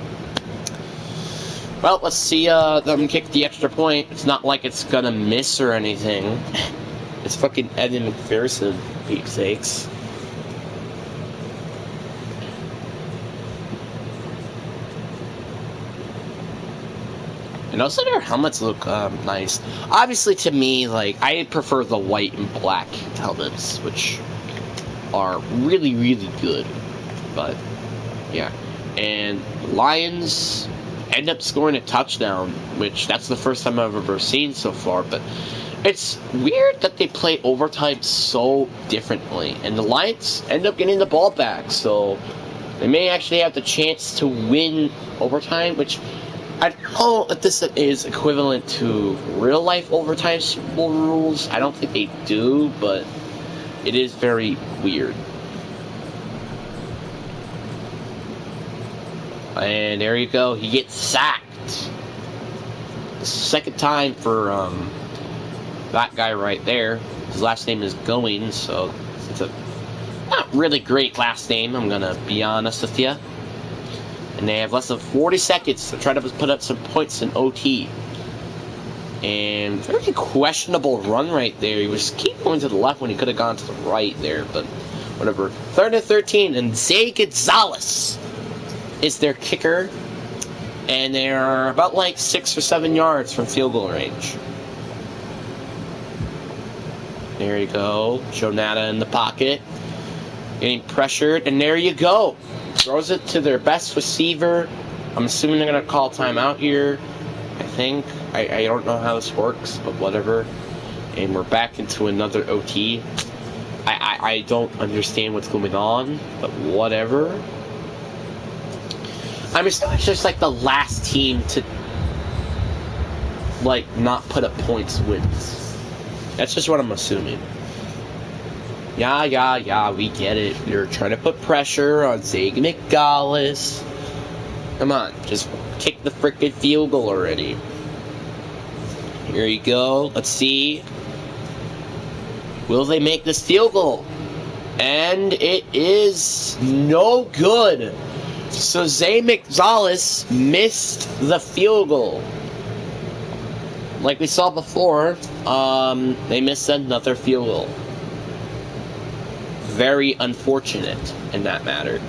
Well, let's see them kick the extra point. It's not like it's gonna miss or anything. It's fucking Evan McPherson, for Pete's sakes. And also their helmets look nice. Obviously, to me, like, I prefer the white and black helmets, which are really, really good. But yeah, and Lions end up scoring a touchdown, which that's the first time I've ever seen so far, but it's weird that they play overtime so differently, and the Lions end up getting the ball back, so they may actually have the chance to win overtime, which I don't know if this is equivalent to real-life overtime Super Bowl rules. I don't think they do, but it is very weird. And there you go. He gets sacked. Second time for that guy right there. His last name is Going, so it's a not really great last name, I'm going to be honest with you. And they have less than 40 seconds to try to put up some points in OT. And very questionable run right there. He was keep going to the left when he could have gone to the right there, but whatever. 3rd and 13, and Zay Gonzalez is their kicker, and they're about like 6 or 7 yards from field goal range. There you go, Jonata in the pocket, getting pressured, and there you go. Throws it to their best receiver. I'm assuming they're going to call timeout here, I think. I don't know how this works, but whatever. And we're back into another OT. I don't understand what's going on, but whatever. I'm assuming it's just like the last team to, like, not put up points wins. That's just what I'm assuming. Yeah, we get it. You're trying to put pressure on Zay Gonzalez. Come on, just kick the frickin' field goal already. Here you go. Let's see. Will they make this field goal? And it is no good. So Zay Gonzalez missed the field goal. Like we saw before, they missed another field goal. Very unfortunate in that matter.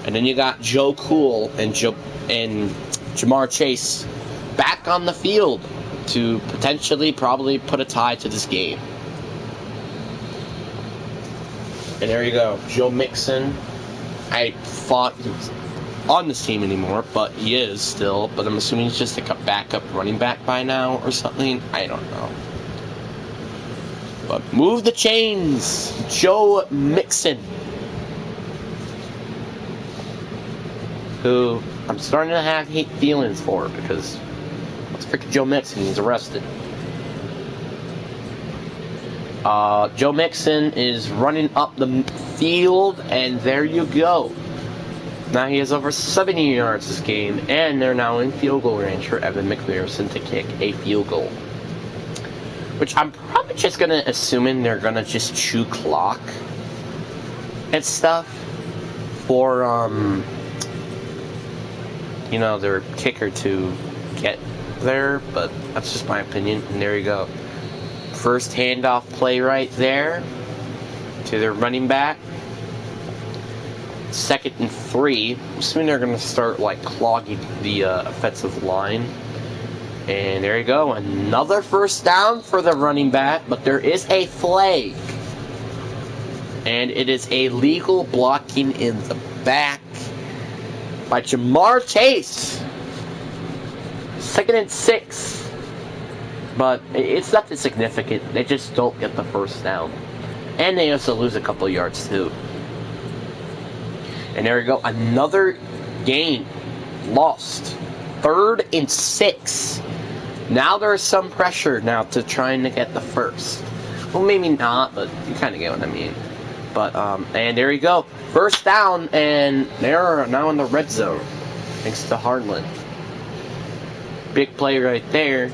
And then you got Joe Cool and Jamar Chase back on the field to potentially probably put a tie to this game. And there you go, Joe Mixon. I thought he was on this team anymore, but he is still. But I'm assuming he's just like a backup running back by now or something. I don't know. But move the chains, Joe Mixon, who I'm starting to have hate feelings for because what's freaking Joe Mixon? He's arrested. Joe Mixon is running up the field, and there you go. Now he has over 70 yards this game, and they're now in field goal range for Evan McPherson to kick a field goal. Which I'm probably just going to assume they're going to just chew clock and stuff for, you know, their kicker to get there, but that's just my opinion, and there you go. First handoff play right there to their running back. 2nd and 3. I'm assuming they're going to start like clogging the offensive line. And there you go. Another first down for the running back, but there is a flag. And it is a legal blocking in the back by Jamar Chase. 2nd and 6. But it's nothing significant. They just don't get the first down. And they also lose a couple yards, too. And there we go. Another game lost. 3rd and 6. Now there's some pressure now to trying to get the first. Well, maybe not, but you kind of get what I mean. But, and there you go. First down, and they're now in the red zone. Thanks to Harlan. Big play right there.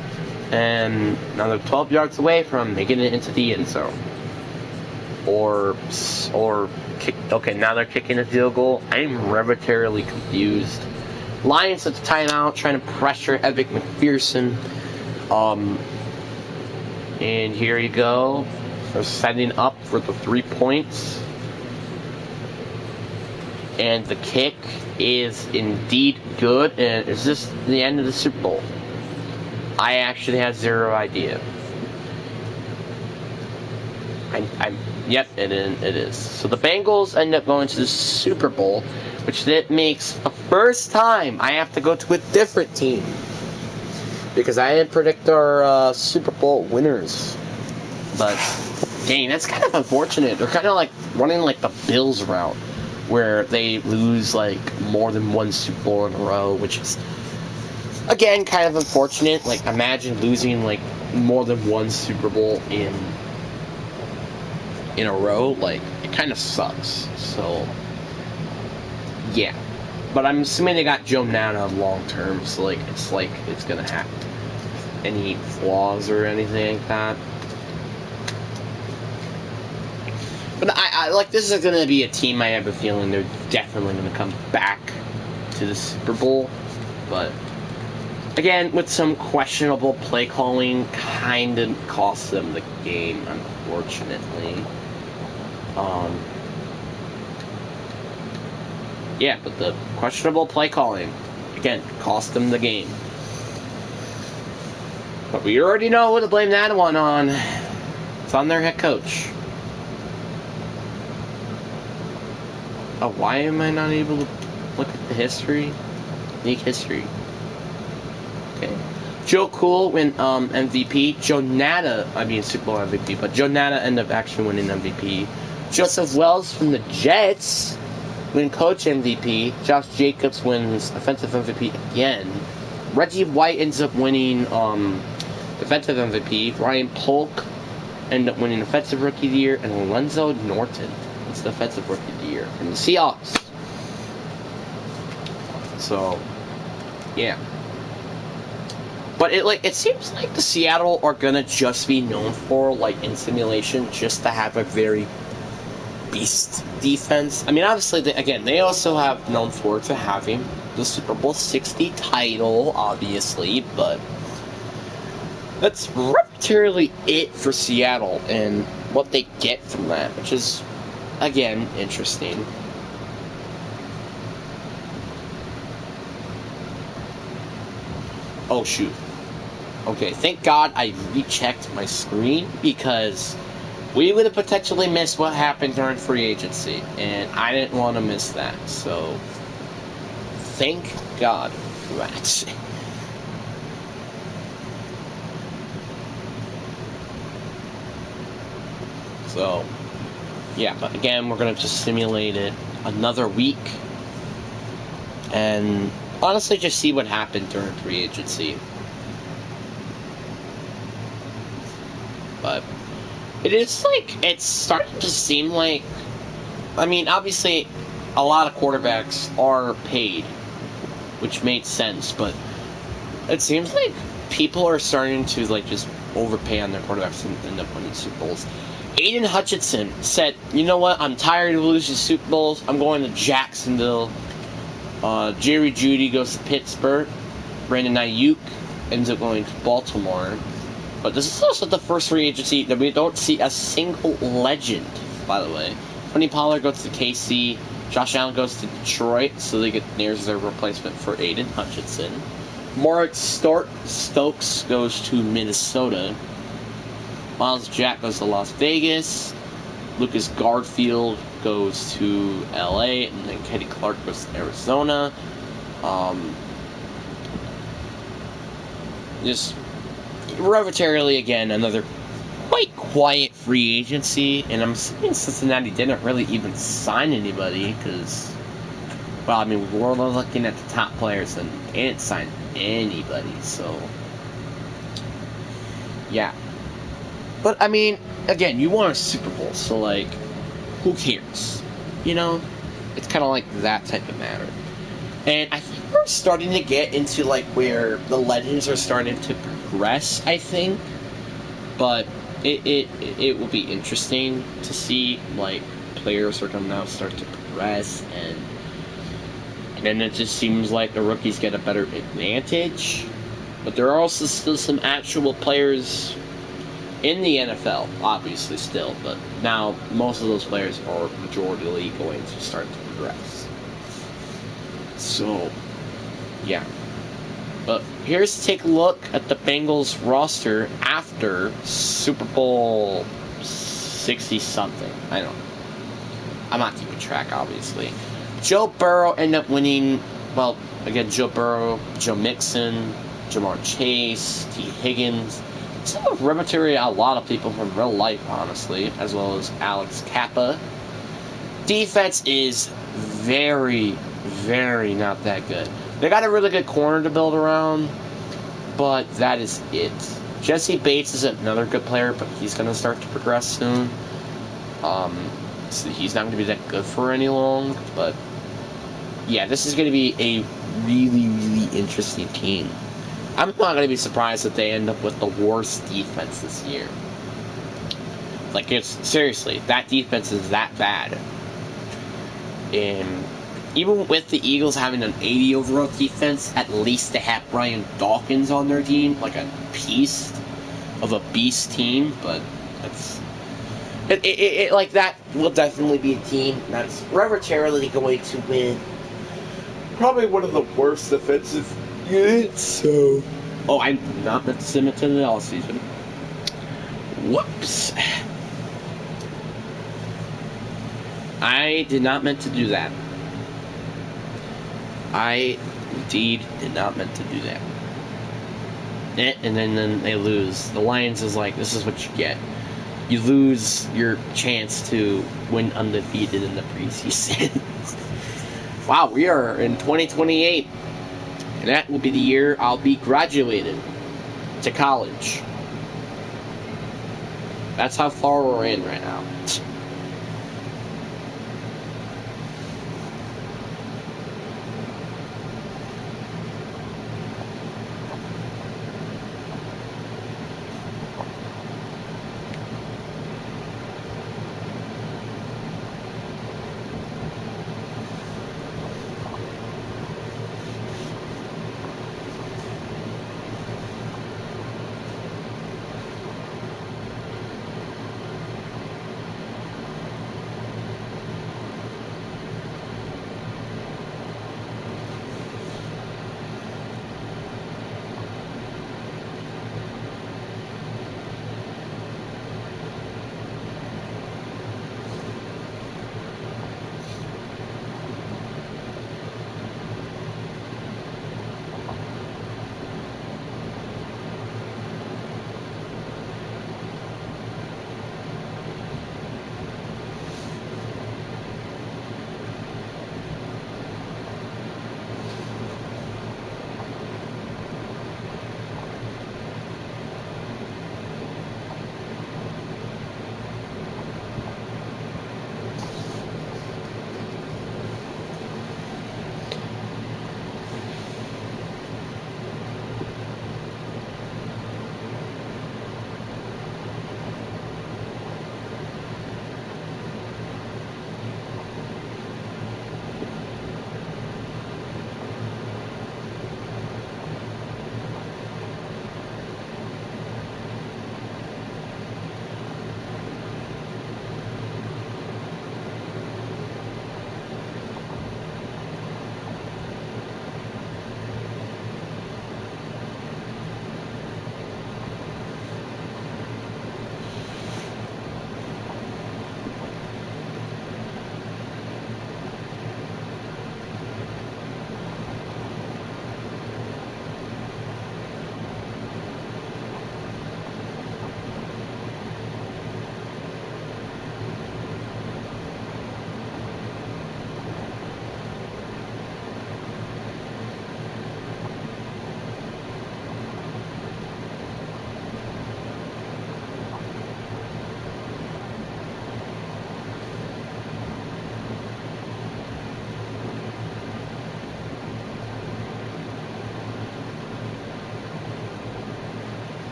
And now they're 12 yards away from making it into the end zone. Or kick. Okay, now they're kicking a field goal. I'm momentarily confused. Lions at the timeout, trying to pressure Epic McPherson. And here you go. They're setting up for the 3 points. And the kick is indeed good. And is this the end of the Super Bowl? I actually have zero idea. Yep, it is. So the Bengals end up going to the Super Bowl, which that makes the first time I have to go to a different team. Because I didn't predict our Super Bowl winners. But, dang, that's kind of unfortunate. They're kind of like running like the Bills route, where they lose like more than one Super Bowl in a row, which is, again, kind of unfortunate. Like, imagine losing like more than one Super Bowl in a row. Like, it kind of sucks. So, yeah. But I'm assuming they got Joe Nana long term, so like it's gonna have any flaws or anything like that. But I like, this is gonna be a team I have a feeling they're definitely gonna come back to the Super Bowl. But again, with some questionable play calling, kind of cost them the game, unfortunately. Yeah, but the questionable play calling, again, cost them the game. But we already know who to blame that one on. It's on their head coach. Oh, why am I not able to look at the history? League history. Okay. Joe Cool win MVP. Joe Nana, Super Bowl MVP, but Joe Nana ended up actually winning MVP. Joseph Wells from the Jets win coach MVP. Josh Jacobs wins offensive MVP again. Reggie White ends up winning defensive MVP. Ryan Polk ended up winning offensive rookie of the year, and Lorenzo Norton is the offensive rookie of the year from the Seahawks. So, yeah. But it seems like the Seattle are gonna just be known for, like, in simulation, just to have a very beast defense. I mean, obviously, they also have known for to having the Super Bowl 60 title, obviously, but that's relatively it for Seattle and what they get from that, which is, again, interesting. Oh, shoot. Okay, thank God I rechecked my screen, because we would have potentially missed what happened during free agency, and I didn't want to miss that, so thank God for that. So, yeah, but again, we're going to just simulate it another week, and honestly just see what happened during free agency. But it's starting to seem like, obviously a lot of quarterbacks are paid, which makes sense, but it seems like people are starting to just overpay on their quarterbacks and end up winning Super Bowls. Aiden Hutchinson said, you know what, I'm tired of losing Super Bowls, I'm going to Jacksonville. Jerry Jeudy goes to Pittsburgh. Brandon Ayuk ends up going to Baltimore. But this is also the first free agency that we don't see a single legend, by the way. Tony Pollard goes to KC. Josh Allen goes to Detroit, so they get Nair's their replacement for Aiden Hutchinson. Mark Stokes goes to Minnesota. Miles Jack goes to Las Vegas. Lucas Garfield goes to LA, and then Kenny Clark goes to arbitrarily, again, another quite quiet free agency, and I'm assuming Cincinnati didn't really even sign anybody, because, well, I mean, we're looking at the top players, and they didn't sign anybody, so, yeah. But, I mean, again, you want a Super Bowl, so, like, who cares? You know? It's kind of like that type of matter. And I think we're starting to get into, like, where the legends are starting to progress, I think. But it will be interesting to see, like, players are going to now start to progress, and then it just seems like the rookies get a better advantage. But there are also still some actual players in the NFL, obviously, still, but now most of those players are majorly going to start to progress. So, yeah. But here's to take a look at the Bengals roster after Super Bowl 60-something. I don't know. I'm not keeping track, obviously. Joe Burrow ended up winning, well, again, Joe Burrow, Joe Mixon, Jamar Chase, T. Higgins. Some of Repertory, a lot of people from real life, honestly, as well as Alex Kappa. Defense is very, very not that good. They got a really good corner to build around, but that is it. Jesse Bates is another good player, but he's going to start to progress soon. So he's not going to be that good for any long, but yeah, this is going to be a really, really interesting team. I'm not going to be surprised if they end up with the worst defense this year. Like, it's seriously, that defense is that bad. And even with the Eagles having an 80 overall defense, at least they have Brian Dawkins on their team, like a piece of a beast team. But that's like that will definitely be a team that's arbitrarily going to win. Probably one of the worst defensive units. So, oh, I did not meant to submit to the all season. Whoops. I did not meant to do that. I indeed did not meant to do that. And then they lose. The Lions is like, this is what you get. You lose your chance to win undefeated in the preseason. Wow, we are in 2028. And that will be the year I'll be graduated to college. That's how far we're in right now.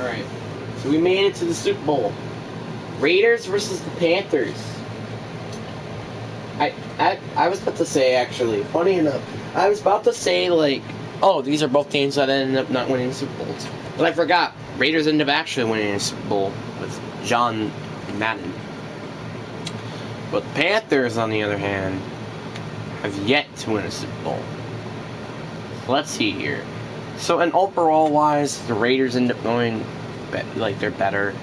Alright. So we made it to the Super Bowl. Raiders versus the Panthers. I was about to say, actually, funny enough, I was about to say, like, oh, these are both teams that ended up not winning the Super Bowls. But I forgot. Raiders ended up actually winning the Super Bowl with John Madden. But the Panthers, on the other hand, have yet to win a Super Bowl. Let's see here. So, in overall wise, the Raiders end up going, like, they're better.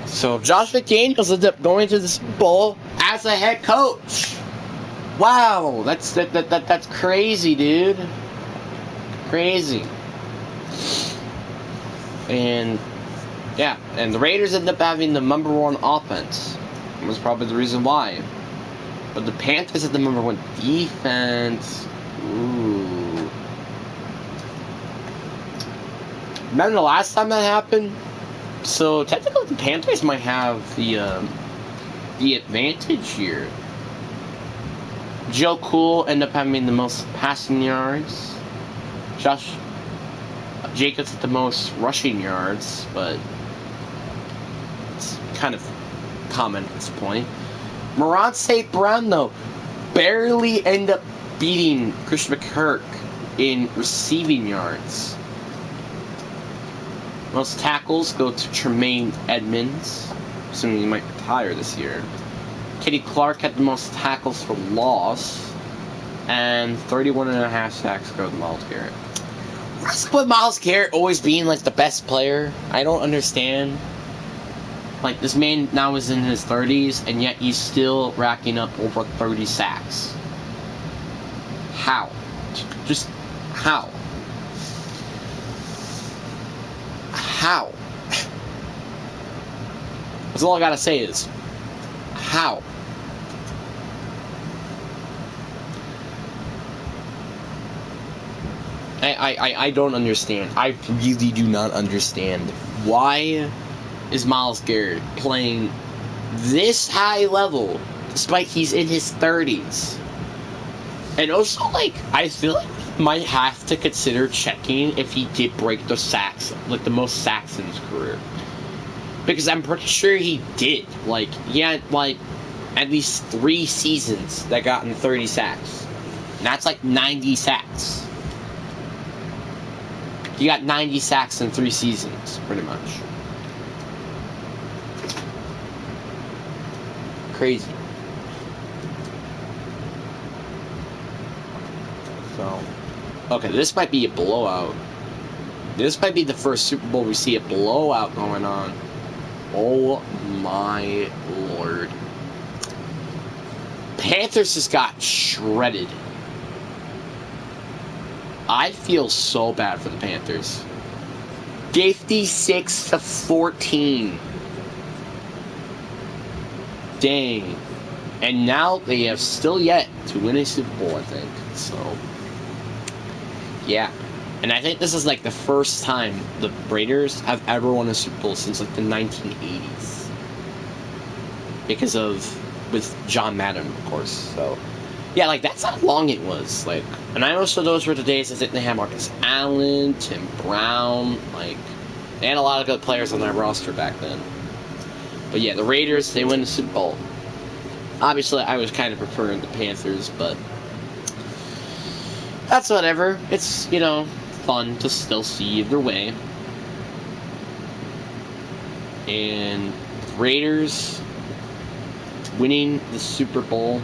So, Josh McDaniels ended up going to the Super Bowl as a head coach. Wow, that's crazy, dude. Crazy. And yeah, and the Raiders ended up having the number one offense. That was probably the reason why. But the Panthers had the number one defense. Ooh. Remember the last time that happened? So technically the Panthers might have the advantage here. Joe Cool ended up having the most passing yards. Josh Jacobs had the most rushing yards, but it's kind of common at this point. Moran St. Brown, though, barely ended up beating Christian McKirk in receiving yards. Most tackles go to Tremaine Edmonds, assuming he might retire this year. Kenny Clark had the most tackles for loss, and 31.5 sacks go to Myles Garrett. What's with Myles Garrett always being like the best player? I don't understand. Like, this man now is in his 30s, and yet he's still racking up over 30 sacks. How? Just how? How? That's all I gotta say is, how? I don't understand. I really do not understand. Why is Myles Garrett playing this high level despite he's in his 30s? And also, like, I feel like we might have to consider checking if he did break the sacks, like the most sacks in his career. Because I'm pretty sure he did. Like, he had, like, at least 3 seasons that got him 30 sacks. And that's like 90 sacks. He got 90 sacks in 3 seasons, pretty much. Crazy. So, okay, this might be a blowout. This might be the first Super Bowl we see a blowout going on. Oh my lord. Panthers just got shredded. I feel so bad for the Panthers. 56-14. Dang. And now they have still yet to win a Super Bowl, I think. So, yeah. And I think this is like the first time the Raiders have ever won a Super Bowl since like the 1980s. Because of, with John Madden, of course. So, yeah, like, that's how long it was. Like, and I also, those were the days I think they had Marcus Allen, Tim Brown, like, they had a lot of good players on their roster back then. But yeah, the Raiders, they win the Super Bowl. Obviously, I was kind of preferring the Panthers, but that's whatever. It's, you know, fun to still see either way. And Raiders winning the Super Bowl.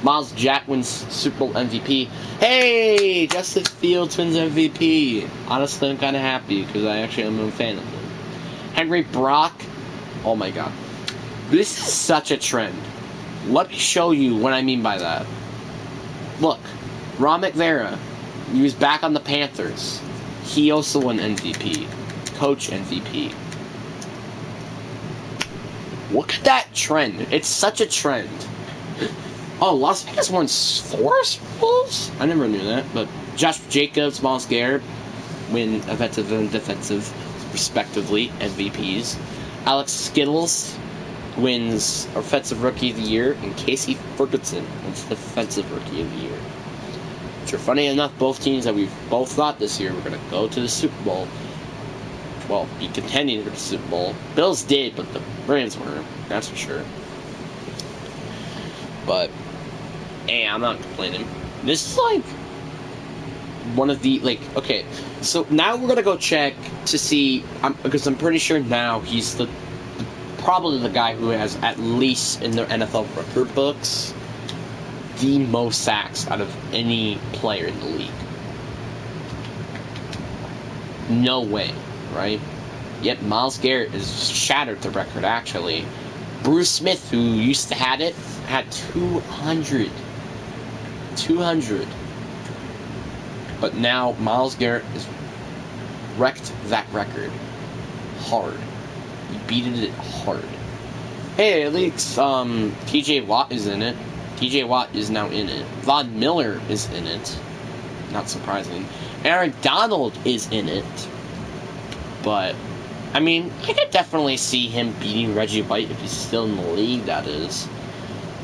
Miles Jack wins Super Bowl MVP. Hey! Justin Fields wins MVP. Honestly, I'm kind of happy because I actually am a fan of him. Henry Brock. Oh my god. This is such a trend. Let me show you what I mean by that. Look. Ron McVara. He was back on the Panthers. He also won MVP. Coach MVP. Look at that trend. It's such a trend. Oh, Las Vegas won 4 Super Bowls? I never knew that. But Josh Jacobs, Myles Garrett win offensive and defensive, respectively, MVPs. Alex Skittles wins Offensive Rookie of the Year, and Casey Ferguson wins Defensive Rookie of the Year. Which are funny enough, both teams that we've both thought this year were going to go to the Super Bowl well, be contending for the Super Bowl. Bills did, but the Rams weren't. That's for sure. But, hey, I'm not complaining. This is like one of the, like, okay, so now we're gonna go check to see, because I'm pretty sure now he's probably the guy who has, at least in their NFL record books, the most sacks out of any player in the league. No way, right? Yet Myles Garrett has shattered the record, actually. Bruce Smith, who used to have it, had 200. 200. But now Myles Garrett has wrecked that record hard. He beat it hard. Hey, at least TJ Watt is in it. TJ Watt is now in it. Von Miller is in it. Not surprising. Aaron Donald is in it. But, I mean, I could definitely see him beating Reggie White if he's still in the league, that is.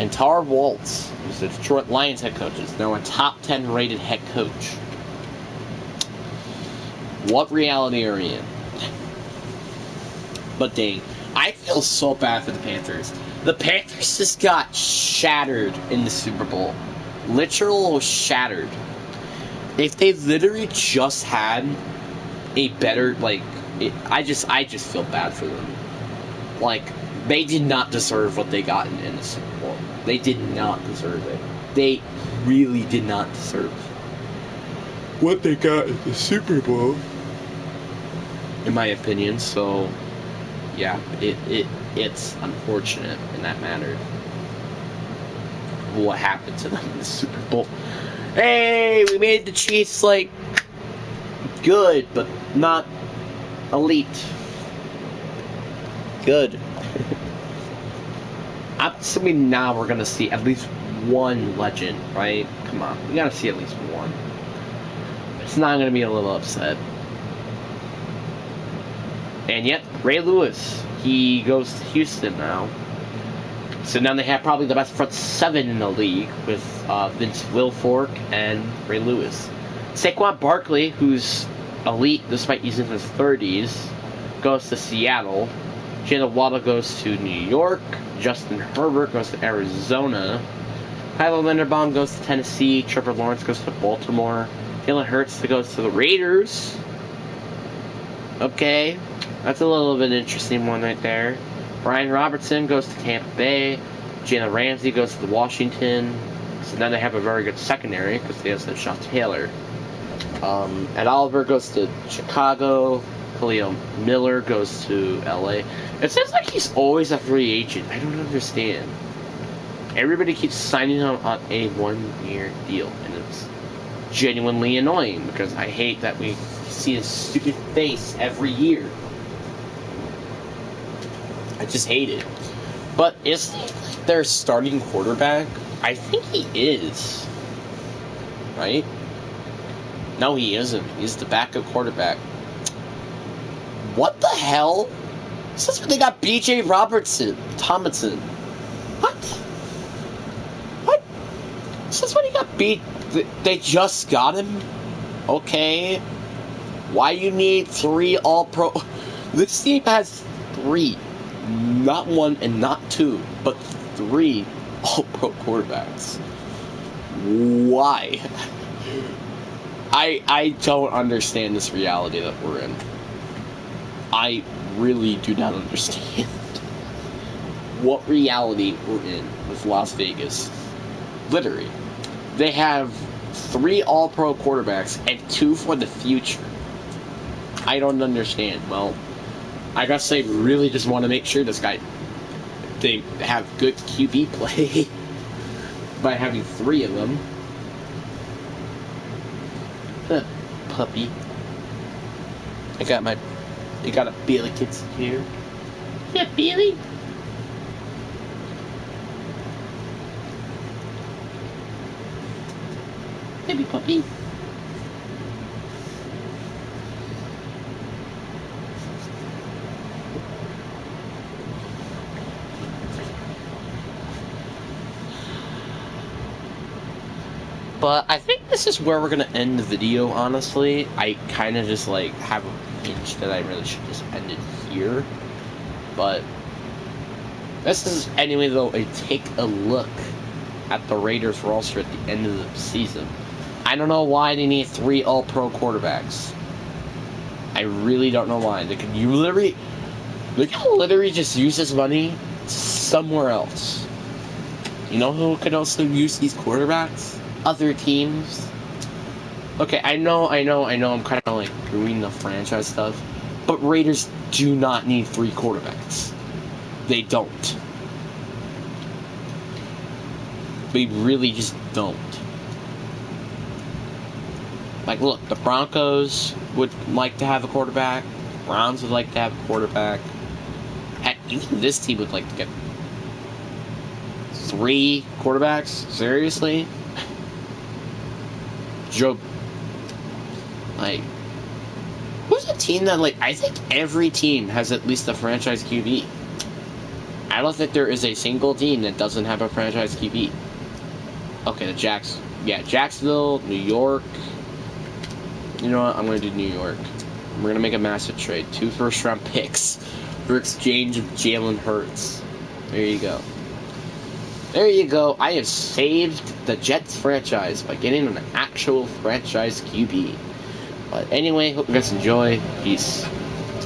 And Tar Waltz, who's the Detroit Lions head coach, is now a top 10 rated head coach. What reality are you in? But dang, I feel so bad for the Panthers. The Panthers just got shattered in the Super Bowl. Literal shattered. If they literally just had a better, like, I just feel bad for them. Like, they did not deserve what they got in the Super Bowl. They did not deserve it. They really did not deserve what they got in the Super Bowl, in my opinion. So, yeah, it's unfortunate in that matter. What happened to them in the Super Bowl? Hey, we made the Chiefs, like, good, but not elite. Good. I'm assuming now we're gonna see at least one legend, right? Come on, we gotta see at least one. It's not gonna be a little upset. And yet, Ray Lewis, he goes to Houston now. So now they have probably the best front seven in the league with Vince Wilfork and Ray Lewis. Saquon Barkley, who's elite despite he's in his 30s, goes to Seattle. Jalen Waddle goes to New York. Justin Herbert goes to Arizona. Tyler Linderbaum goes to Tennessee. Trevor Lawrence goes to Baltimore. Jalen Hurts goes to the Raiders. Okay, that's a little bit interesting one right there. Brian Robertson goes to Tampa Bay. Jalen Ramsey goes to Washington. So now they have a very good secondary because they have Sean Taylor. Ed Oliver goes to Chicago. Khalil Miller goes to LA. It seems like he's always a free agent. I don't understand. Everybody keeps signing him on a 1-year deal, and it's genuinely annoying because I hate that we see his stupid face every year. I just hate it. But is he like their starting quarterback? I think he is. Right? No, he isn't. He's the backup quarterback. What the hell? This is when they got B.J. Tomlinson. What? What? This is when he got beat. They just got him? Okay. Why you need 3 All-Pro? This team has 3. Not 1 and not 2, but 3 All-Pro quarterbacks. Why? I don't understand this reality that we're in. I really do not understand what reality we're in with Las Vegas. Literally. They have 3 All-Pro quarterbacks and 2 for the future. I don't understand. Well, I guess they really just want to make sure they have good QB play by having 3 of them. Puppy. I got a Billy kids here. Yeah, Billy. Baby puppy. But I think this is where we're gonna end the video, honestly. I kind of just like have inch that I really should just end it here. But this is, anyway, though, a take a look at the Raiders roster at the end of the season. I don't know why they need 3 all-pro quarterbacks. I really don't know why. They could literally just use this money somewhere else. You know who could also use these quarterbacks? Other teams. Okay, I know, I'm kind of like doing the franchise stuff, but Raiders do not need 3 quarterbacks. They don't. They really just don't. Like, look, the Broncos would like to have a quarterback. The Browns would like to have a quarterback. Heck, even this team would like to get 3 quarterbacks? Seriously? Joe. Like, who's a team that, like, I think every team has at least a franchise QB. I don't think there is a single team that doesn't have a franchise QB. Okay, Jacksonville, New York. You know what? I'm going to do New York. We're going to make a massive trade. 2 first-round picks for exchange of Jalen Hurts. There you go. There you go. I have saved the Jets franchise by getting an actual franchise QB. But anyway, hope you guys enjoy. Peace.